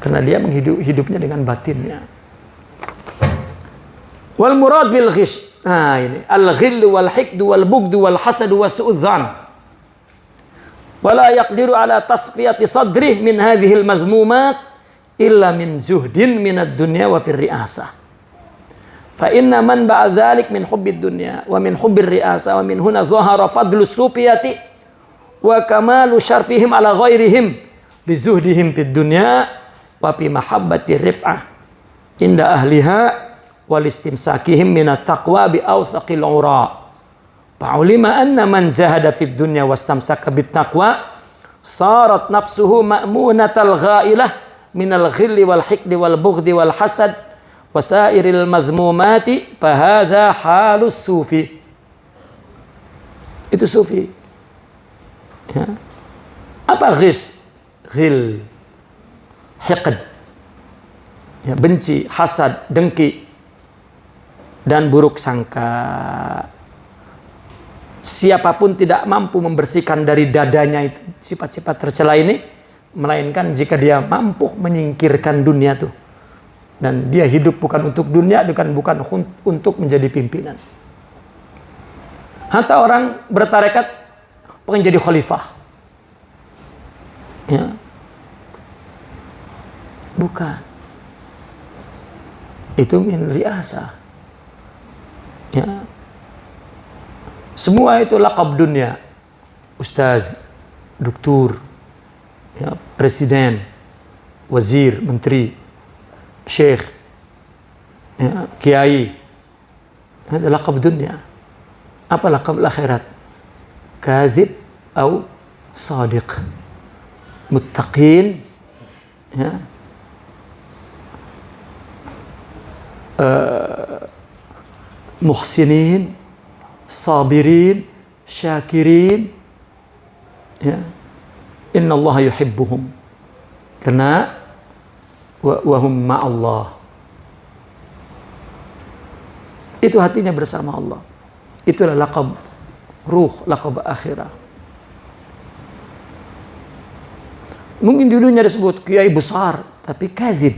Karena dia hidupnya dengan batinnya. Wal murad bil ghish. Nah, ini al-ghillu wal hikdu wal bugdu wal hasadu wa su'udzan. Wala yaqdiru ala tasfiyati sadrih min hadhihi al-mazmumat illa min zuhdin minad dunya wa fir ri'asah. Fa inna man ba'dzalik min hubbid dunya wa min hubbir ri'asah wa min huna dhahara fadlu sufiyati wa kamalu syarfihim ala ghairihim bi zuhdihim fid dunya wa fi mahabbati rif'ah inda ahliha wal istimsakihim minat taqwa bi awthaqil ura. Fa'ulima anna man zahada fid dunya wastamsaka bit taqwa sarat nafsuhu ma'munatal ghailah minal ghilli wal hikdi wal bughdi wal hasad wasairil madhmumati fahadha halus sufi. Itu sufi. Ya. Apa ghil, hiqd, ya, benci, hasad, dengki, dan buruk sangka. Siapapun tidak mampu membersihkan dari dadanya itu sifat-sifat tercela ini, melainkan jika dia mampu menyingkirkan dunia itu, dan dia hidup bukan untuk dunia, bukan untuk menjadi pimpinan. Hatta orang bertarekat pengen jadi khalifah, ya, bukan. Itu min riasa, ya. Semua itu laqab dunia, ustaz, doktor, ya, presiden, wazir, menteri, syekh, ya, kiai. Itu laqab dunia. Apa laqab akhirat? Kadzib atau sadiq, muttaqin, ya, muhsinin, sabirin, syakirin, ya. Inna Allah yuhibbuhum karena wahum ma'allah. Itu hatinya bersama Allah. Itulah laqab ruh, laqab akhirah. Mungkin di dunia disebut kiai besar, tapi kadzib,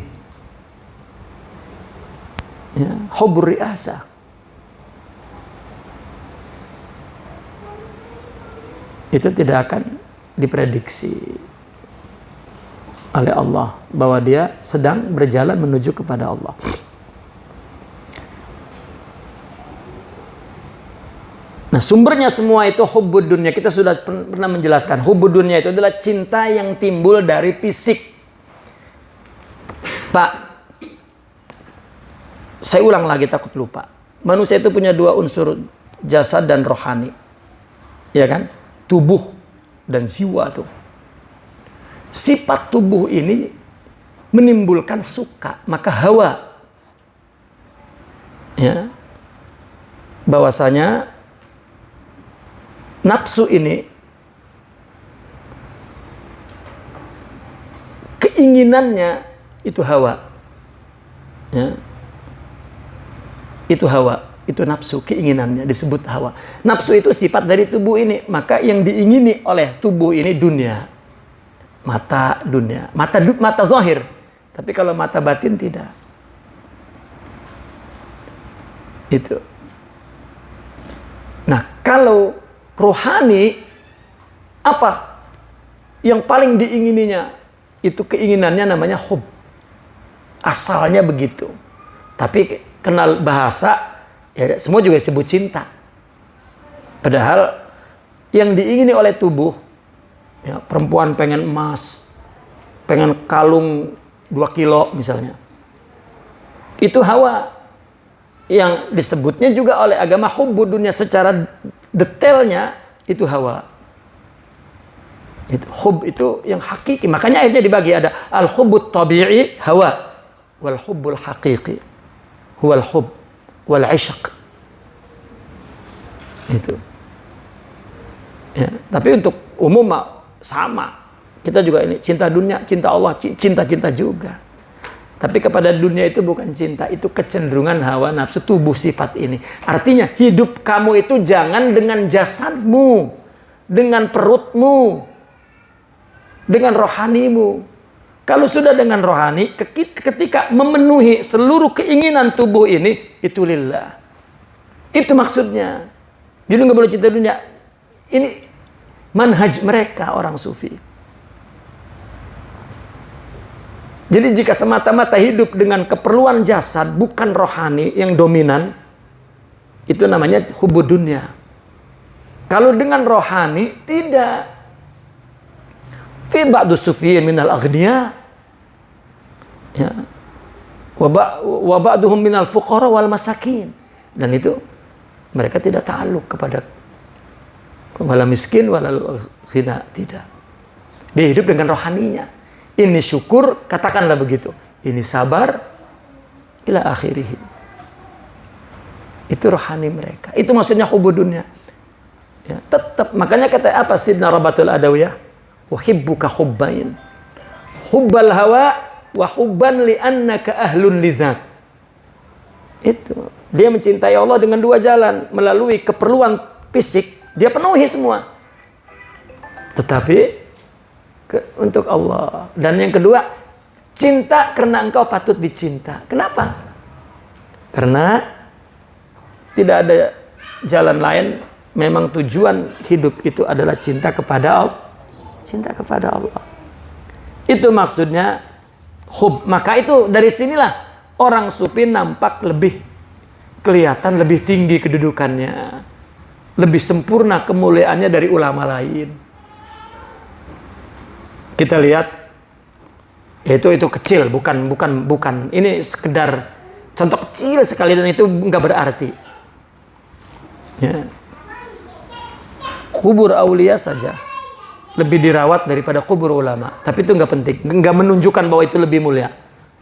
ya, hubbur riasah. Itu tidak akan diprediksi oleh Allah bahwa dia sedang berjalan menuju kepada Allah. Nah, sumbernya semua itu hubbud dunia. Kita sudah pernah menjelaskan. Hubbud dunia itu adalah cinta yang timbul dari fisik. Pak, saya ulang lagi takut lupa. Manusia itu punya dua unsur, jasad dan rohani. Ya kan? Tubuh dan jiwa tuh. Sifat tubuh ini menimbulkan suka, maka hawa. Ya. Bahwasanya nafsu ini keinginannya itu hawa. Ya. Itu hawa. Itu nafsu, keinginannya disebut hawa. Nafsu itu sifat dari tubuh ini. Maka yang diingini oleh tubuh ini dunia. Mata dunia. Mata zahir. Tapi kalau mata batin tidak. Itu. Nah, kalau rohani, apa yang paling diingininya? Itu keinginannya namanya hub. Asalnya begitu. Tapi kenal bahasa, ya, semua juga disebut cinta. Padahal yang diingini oleh tubuh, ya, perempuan pengen emas, pengen kalung 2 kilo misalnya. Itu hawa. Yang disebutnya juga oleh agama hubbud dunia secara detailnya itu hawa. Itu hub itu yang hakiki. Makanya akhirnya dibagi, ada al-hubbut tabi'i hawa wal hubbul haqiqi huwal hub wal ishq. Itu. Ya, tapi untuk umum sama. Kita juga ini cinta dunia, cinta Allah, cinta-cinta juga. Tapi kepada dunia itu bukan cinta, itu kecenderungan hawa nafsu tubuh sifat ini. Artinya hidup kamu itu jangan dengan jasadmu, dengan perutmu, dengan rohanimu. Kalau sudah dengan rohani, ketika memenuhi seluruh keinginan tubuh ini, itu lillah. Itu maksudnya. Jadi nggak boleh cinta dunia. Ini manhaj mereka orang sufi. Jadi jika semata-mata hidup dengan keperluan jasad, bukan rohani yang dominan, itu namanya hubud dunia. Kalau dengan rohani, tidak. Fi ba'du sufiyin minal aghniya, ya, wa ba'duhum minal fuqara wal masakin. Dan itu mereka tidak ta'alluq kepada wala miskin wala ghina, tidak. Dia hidup dengan rohaninya. Ini syukur, katakanlah begitu. Ini sabar, ila akhirih. Itu rohani mereka. Itu maksudnya hubud dunia. Ya, tetap, makanya kata apa Sidna Rabatul Adawiyah? Uhibbuka hubbain. Hubbal hawa wa hubban li'annaka ahlun lidzat. Itu. Dia mencintai Allah dengan dua jalan. Melalui keperluan fisik, dia penuhi semua. Tetapi untuk Allah. Dan yang kedua, cinta karena engkau patut dicinta. Kenapa? Karena tidak ada jalan lain. Memang tujuan hidup itu adalah cinta kepada Allah. Cinta kepada Allah. Itu maksudnya hub. Maka itu dari sinilah orang sufi nampak lebih kelihatan, lebih tinggi kedudukannya, lebih sempurna kemuliaannya dari ulama lain. Kita lihat, itu kecil, bukan. Ini sekedar contoh kecil sekali dan itu nggak berarti. Ya. Kubur aulia saja lebih dirawat daripada kubur ulama. Tapi itu nggak penting, nggak menunjukkan bahwa itu lebih mulia.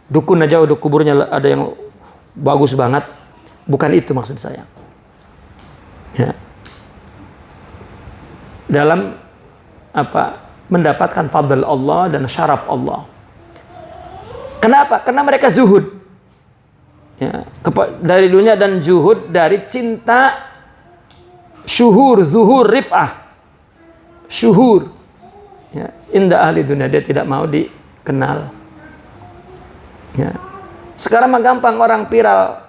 Dukun aja udah kuburnya ada yang bagus banget. Bukan itu maksud saya. Ya. Dalam apa? Mendapatkan fadl Allah dan syaraf Allah. Kenapa? Karena mereka zuhud. Ya, dari dunia dan zuhud dari cinta syuhur, zuhur, rif'ah. Syuhur. Ya, indah ahli dunia, dia tidak mau dikenal. Ya. Sekarang mah gampang orang viral.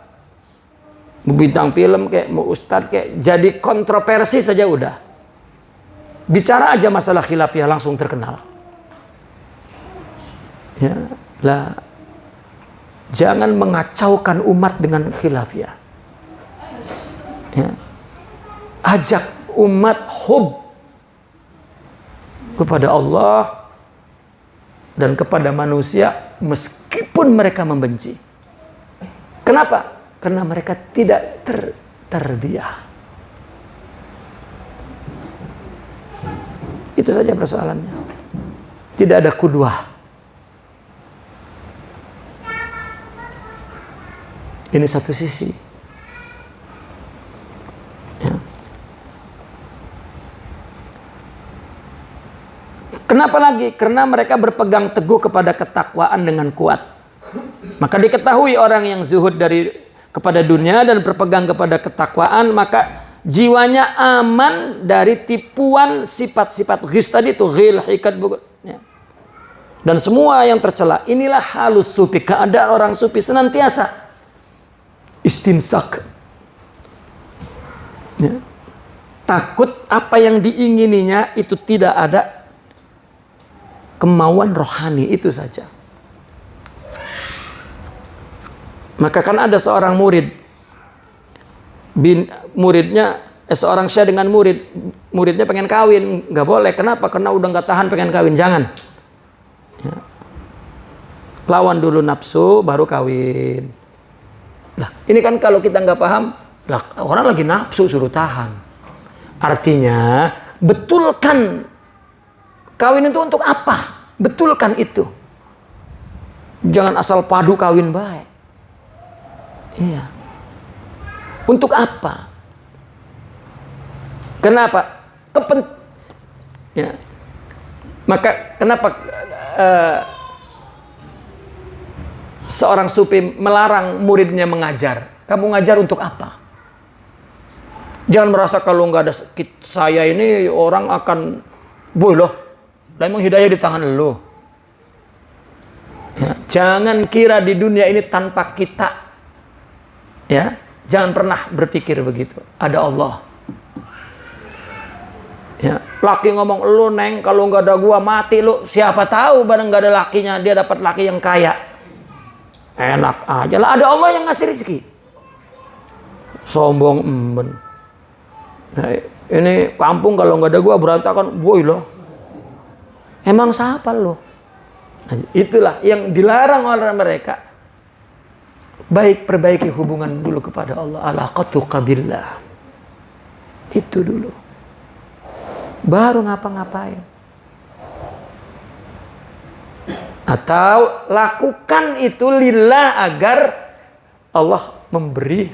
Bintang film kayak mau ustadz kayak jadi kontroversi saja udah. Bicara aja masalah khilafiyah langsung terkenal. Ya, lah. Jangan mengacaukan umat dengan khilafiyah. Ya. Ajak umat hub kepada Allah dan kepada manusia meskipun mereka membenci. Kenapa? Karena mereka tidak terbiah. Itu saja persoalannya. Tidak ada kudwah. Ini satu sisi. Ya. Kenapa lagi? Karena mereka berpegang teguh kepada ketakwaan dengan kuat. Maka diketahui orang yang zuhud kepada dunia dan berpegang kepada ketakwaan, maka jiwanya aman dari tipuan sifat-sifat ghis tadi itu, ghil, hikat, ya. Dan semua yang tercela. Inilah halus sufi, keadaan orang sufi senantiasa istimsak. Ya. Takut apa yang diingininya itu tidak ada kemauan rohani, itu saja. Maka kan ada seorang murid, seorang syekh dengan muridnya pengen kawin, nggak boleh. Kenapa? Karena udah nggak tahan pengen kawin, jangan. Ya. Lawan dulu nafsu, baru kawin. Lah, ini kan kalau kita nggak paham, lah orang lagi nafsu suruh tahan. Artinya betulkan kawin itu untuk apa? Betulkan itu. Jangan asal padu kawin baik. Iya. Untuk apa? Kenapa? Ya. Maka kenapa seorang sufi melarang muridnya mengajar? Kamu ngajar untuk apa? Jangan merasa kalau nggak ada saya ini orang akan bodoh. Lah emang hidayah di tangan lo. Ya. Jangan kira di dunia ini tanpa kita. Ya. Jangan pernah berpikir begitu. Ada Allah. Ya. Laki ngomong, lu neng kalau nggak ada gua mati lu. Siapa tahu bareng nggak ada lakinya dia dapat laki yang kaya. Enak aja lah, ada Allah yang ngasih rezeki. Sombong emben. Nah, ini kampung kalau nggak ada gua berantakan, boy loh. Emang siapa lo? Nah, itulah yang dilarang oleh mereka. Baik, perbaiki hubungan dulu kepada Allah. Alaqatuka billah. Itu dulu. Baru ngapa-ngapain. Atau lakukan itu lillah agar Allah memberi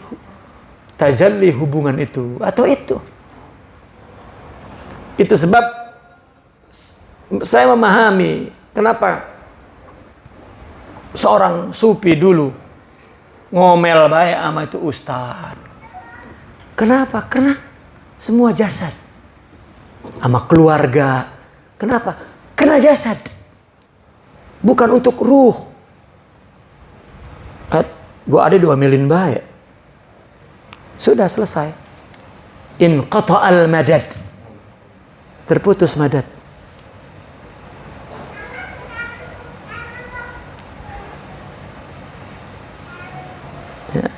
tajalli hubungan itu. Atau itu. Itu sebab saya memahami kenapa seorang sufi dulu ngomel baik sama itu ustaz. Kenapa? Karena semua jasad. Sama keluarga. Kenapa? Karena jasad. Bukan untuk ruh. Gue ada 2 miliar baik. Sudah selesai. Inqata'al madad. Terputus madad. Ya.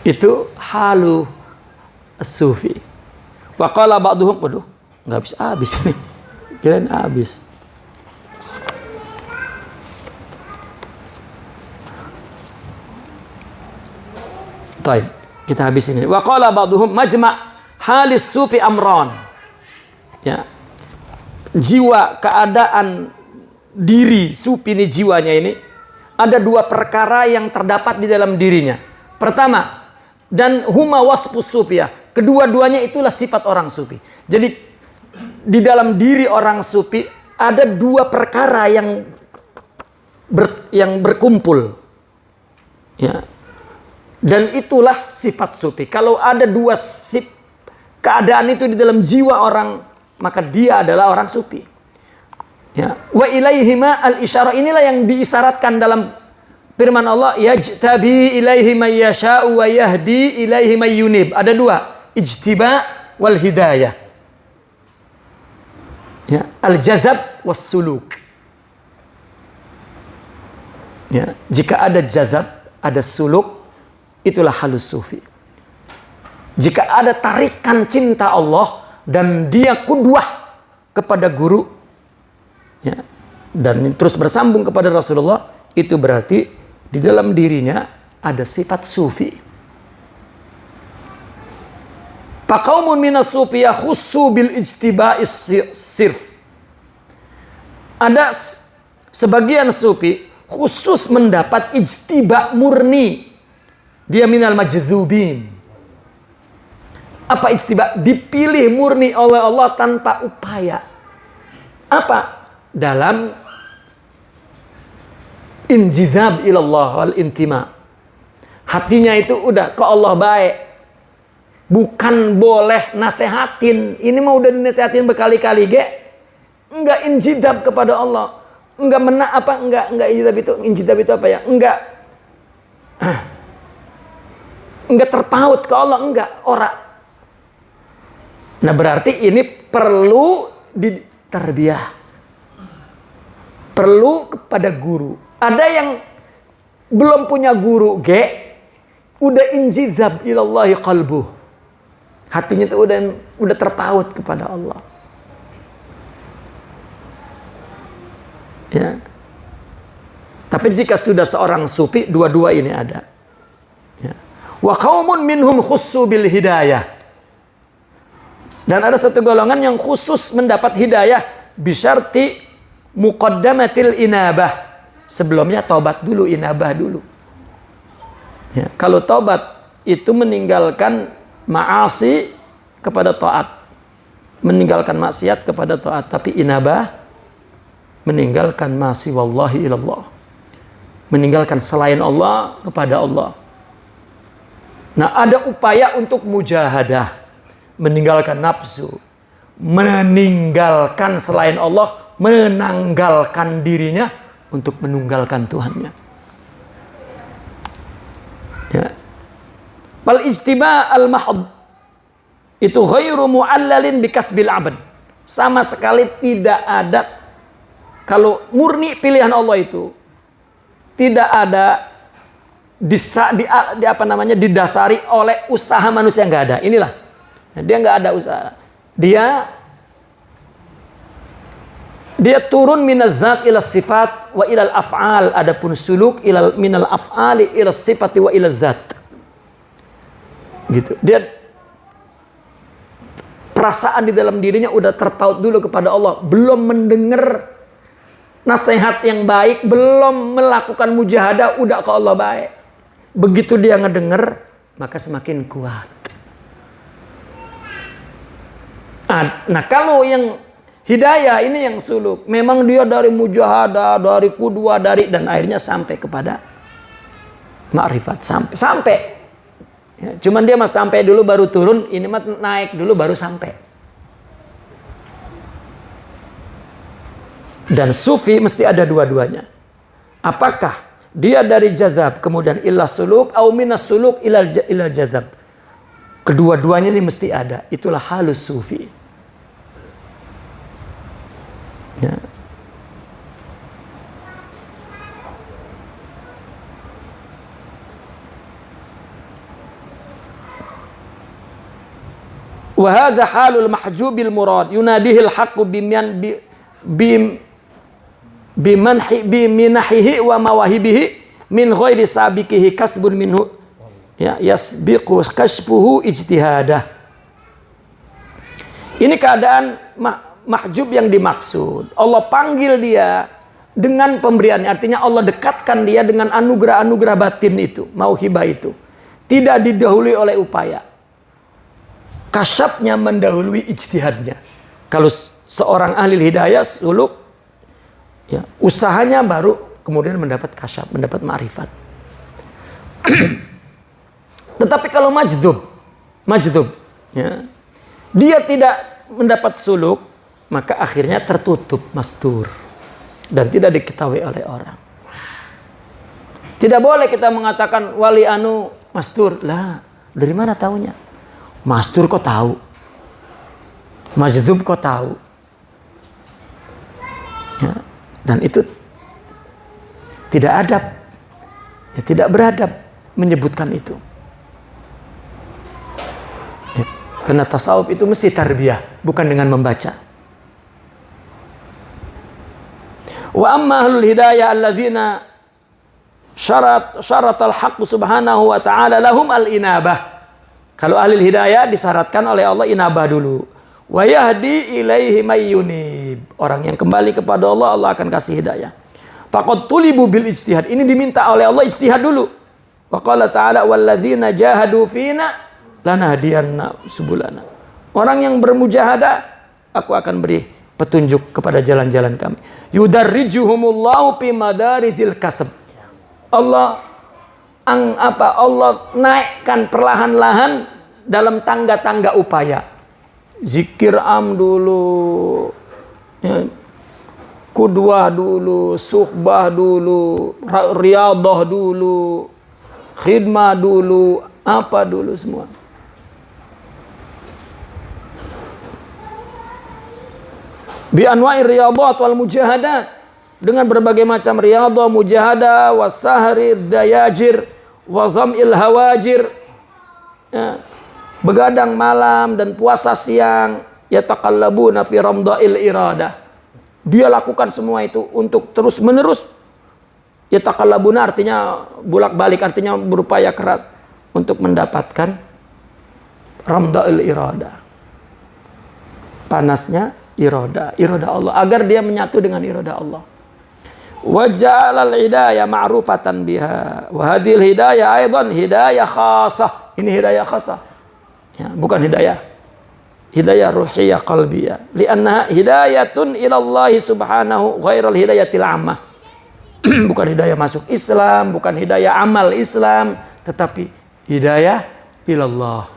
Itu halu sufi. Wa qala ba'duhum, waduh, enggak habis nih. Kirain habis. Baik, kita habis ini. Wa qala ba'duhum majma' halis sufi amran. Ya. Jiwa, keadaan diri sufi ini, jiwanya ini ada 2 perkara yang terdapat di dalam dirinya. Pertama, dan huma wasfus sufiyah. Kedua-duanya itulah sifat orang sufi. Jadi di dalam diri orang sufi ada 2 perkara yang berkumpul. Ya. Dan itulah sifat sufi. Kalau ada 2 keadaan itu di dalam jiwa orang, maka dia adalah orang sufi. Ya. Wa ilaihima al-isyarah, inilah yang diisyaratkan dalam firman Allah, yajtabi ilaihi may yasha'u wa yahdi ilaihi may yunib. Ada 2, ijtiba wal hidayah. Ya, al-jazab was suluk. Ya, jika ada jazab, ada suluk, itulah halus sufi. Jika ada tarikan cinta Allah dan dia kudwah kepada guru, ya, dan terus bersambung kepada Rasulullah, itu berarti di dalam dirinya ada sifat sufi. Faqaumun minas sufiyah khussu bil ijtiba'is sirf. Ada sebagian sufi khusus mendapat ijtiba murni. Dia minal majdzubin. Apa ijtiba? Dipilih murni oleh Allah tanpa upaya. Apa? Dalam injizab ilallah wal intima. Hatinya itu udah ke Allah baik. Bukan boleh nasehatin. Ini mah udah dinasehatin berkali-kali, ge. Enggak injizab kepada Allah. Enggak enggak injizab itu apa ya? Enggak terpaut ke Allah, enggak, ora. Nah, berarti ini perlu ditarbiyah. Perlu kepada guru. Ada yang belum punya guru, udah injizab ilallahi qalbuh. Hatinya itu udah terpaut kepada Allah. Ya. Tapi jika sudah seorang sufi, 2 ini ada. Ya. Wa qaumun minhum khussu bil hidayah. Dan ada satu golongan yang khusus mendapat hidayah bisyarti muqaddamatil inabah. Sebelumnya tobat dulu, inabah dulu. Ya, kalau tobat itu meninggalkan ma'asi kepada taat, meninggalkan maksiat kepada taat. Tapi inabah meninggalkan ma'asi wallahi ilallah, meninggalkan selain Allah kepada Allah. Nah, ada upaya untuk mujahadah, meninggalkan nafsu, meninggalkan selain Allah, menanggalkan dirinya untuk menunggalkan Tuhannya. Ya. Fal ijtima' al mahd itu ghairu mu'allalin bikasbil abad. Sama sekali tidak ada, kalau murni pilihan Allah itu tidak ada didasari oleh usaha manusia, nggak ada. Inilah, dia nggak ada usaha. Dia turun minaz zat ila sifat wa ilal af'al. Adapun suluk minal af'ali ila sifati wa ila zat. Gitu. Dia perasaan di dalam dirinya udah terpaut dulu kepada Allah, belum mendengar nasihat yang baik, belum melakukan mujahadah, udah ke Allah baik. Begitu dia ngedenger, maka semakin kuat. Nah, kalau yang hidayah ini yang suluk, memang dia dari mujahadah, dari qudwah, dan akhirnya sampai kepada ma'rifat, sampai. Ya, cuman dia mas sampai dulu baru turun, ini mah naik dulu baru sampai. Dan sufi mesti ada dua-duanya. Apakah dia dari jazab kemudian ila suluk, au minas suluk ila jazab? Kedua-duanya ini mesti ada. Itulah halus sufi. Ya. Wa hadza halul mahjubil murad yunadihil haqqu biminahihi wa mawahibihi min ghairi sabiqihi kasbun minhu, ya, yasbiqu kashfuhu ijtihadah. Ini keadaan mahjub yang dimaksud. Allah panggil dia dengan pemberiannya, artinya Allah dekatkan dia dengan anugerah-anugerah batin itu, mauhibah itu, tidak didahului oleh upaya. Kasyafnya mendahului ijtihadnya. Kalau seorang ahli hidayah suluk, ya, usahanya baru kemudian mendapat kasyaf, mendapat ma'rifat. Tetapi kalau majdub, ya, dia tidak mendapat suluk, maka akhirnya tertutup, mastur, dan tidak diketahui oleh orang. Tidak boleh kita mengatakan wali anu mastur. Lah, dari mana taunya? Mastur kok tahu? Majdub kok tahu? Ya, dan itu tidak adab, ya, tidak beradab menyebutkan itu. Ya, karena tasawuf itu mesti tarbiyah, bukan dengan membaca. Wa amma ahlul hidayah alladzina syaratal haqq subhanahu wa ta'ala lahum al-inabah. Kalau ahli hidayah disyaratkan oleh Allah inabah dulu. Wa yahdi ilaihi may yunib. Orang yang kembali kepada Allah, Allah akan kasih hidayah. Faqad tulibu bil ijtihad. Ini diminta oleh Allah ijtihad dulu. Wa qala ta'ala walladzina jahadu fina lanahdiyanna subulana. Orang yang bermujahadah, aku akan beri petunjuk kepada jalan-jalan kami. Yudarrijuhumullahu fi madarizil kasab. Allah naikkan perlahan-lahan dalam tangga-tangga upaya. Zikir dulu, ya, qudwah dulu, suhbah dulu, riyadhah dulu, khidmah dulu, apa dulu semua. Bi anwa'ir riyadhat wal mujahadat, dengan berbagai macam riyadhah, mujahadah, wasahri, dayajir, wazamil hawajir, ya, begadang malam dan puasa siang, yataqallabuna fi ramda'il iradah. Dia lakukan semua itu untuk terus menerus. Yataqallabuna artinya bolak-balik, artinya berupaya keras untuk mendapatkan ramda'il iradah. Panasnya iradah Allah, agar dia menyatu dengan iradah Allah. Wa ja'alal hidayah ma'rufatan biha. Wa hadhil hidayah aidan hidayah khasah. Ini hidayah khasah. Ya, bukan hidayah ruhiyah qalbiyah. Li'annaha hidayatun ila Allah subhanahu ghairal hidayatil ammah. Bukan hidayah masuk Islam, bukan hidayah amal Islam, tetapi hidayah ilallah.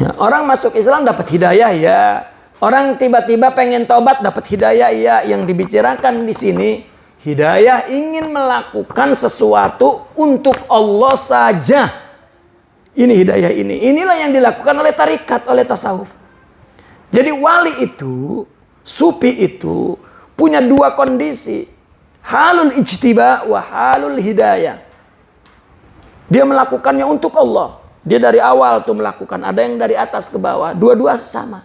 Ya, orang masuk Islam dapat hidayah, ya. Orang tiba-tiba pengen tobat dapat hidayah, ya. Yang dibicarakan di sini hidayah ingin melakukan sesuatu untuk Allah saja, Ini hidayah ini. Inilah yang dilakukan oleh tarikat, oleh tasawuf. Jadi wali itu, sufi itu punya dua kondisi. Halul ijtiba wa halul hidayah. Dia melakukannya untuk Allah. Dia dari awal tuh melakukan. Ada yang dari atas ke bawah. Dua-dua sama.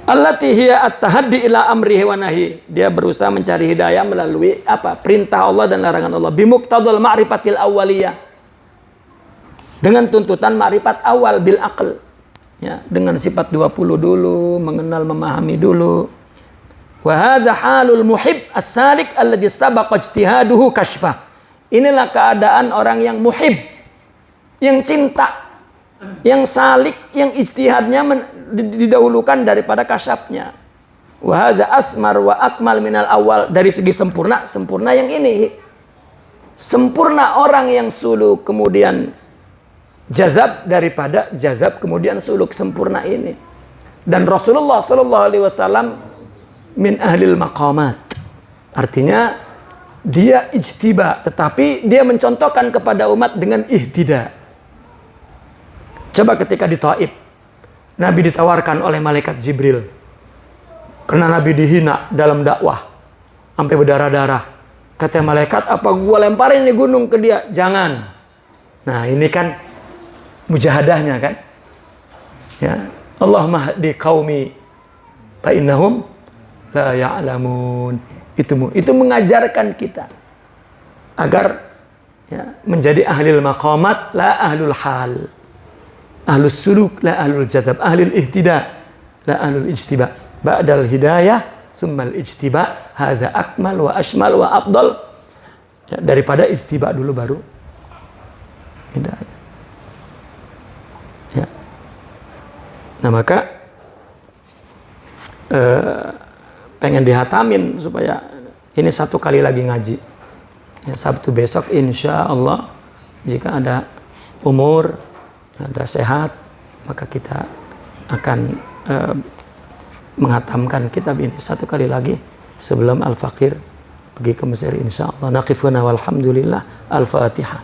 Allati hiya at-tahaddi ila amrihi wa nahi. Dia berusaha mencari hidayah melalui apa? Perintah Allah dan larangan Allah. Bimuqtadul ma'rifatil awwaliyah. Dengan tuntutan ma'rifat awal bil aql. Ya, dengan sifat 20 dulu, mengenal memahami dulu. Wa hadza halul muhib as-salik alladhi sabaqa ijtihaduhu kashfah. Inilah keadaan orang yang muhib, yang cinta, yang salik, yang ijtihadnya didahulukan daripada kasyafnya. Wa hadza asmar wa akmal minal awal. Dari segi sempurna, sempurna yang ini. Sempurna orang yang suluk kemudian jazab daripada jazab kemudian suluk, sempurna ini. Dan Rasulullah sallallahu alaihi wasallam min ahlil maqamat. Artinya dia ijtiba, tetapi dia mencontohkan kepada umat dengan ihtida. Coba ketika di Taif, Nabi ditawarkan oleh malaikat Jibril. Karena Nabi dihina dalam dakwah sampai berdarah-darah. Kata malaikat, apa gua lemparin di gunung ke dia? Jangan. Nah, ini kan mujahadahnya kan. Ya, Allahumma hdi qaumi fa innahum la ya'lamun. Itu mengajarkan kita agar ya, menjadi ahlul maqamat la ahlul hal. Ahlus suluk la ahlul jazab, ahlul ihtida la ahlul ijtiba. Ba'dal hidayah summal ijtiba, hadza akmal wa ashmal wa afdal. Ya, daripada ijtiba dulu baru hidayah. Ya. Nah, maka pengen dihatamin supaya ini satu kali lagi ngaji. Ya, Sabtu besok insya Allah jika ada umur, ada sehat, maka kita akan menghatamkan kitab ini satu kali lagi sebelum Al-Faqir pergi ke Mesir insya Allah. Naqifuna walhamdulillah. Al-Fatihah.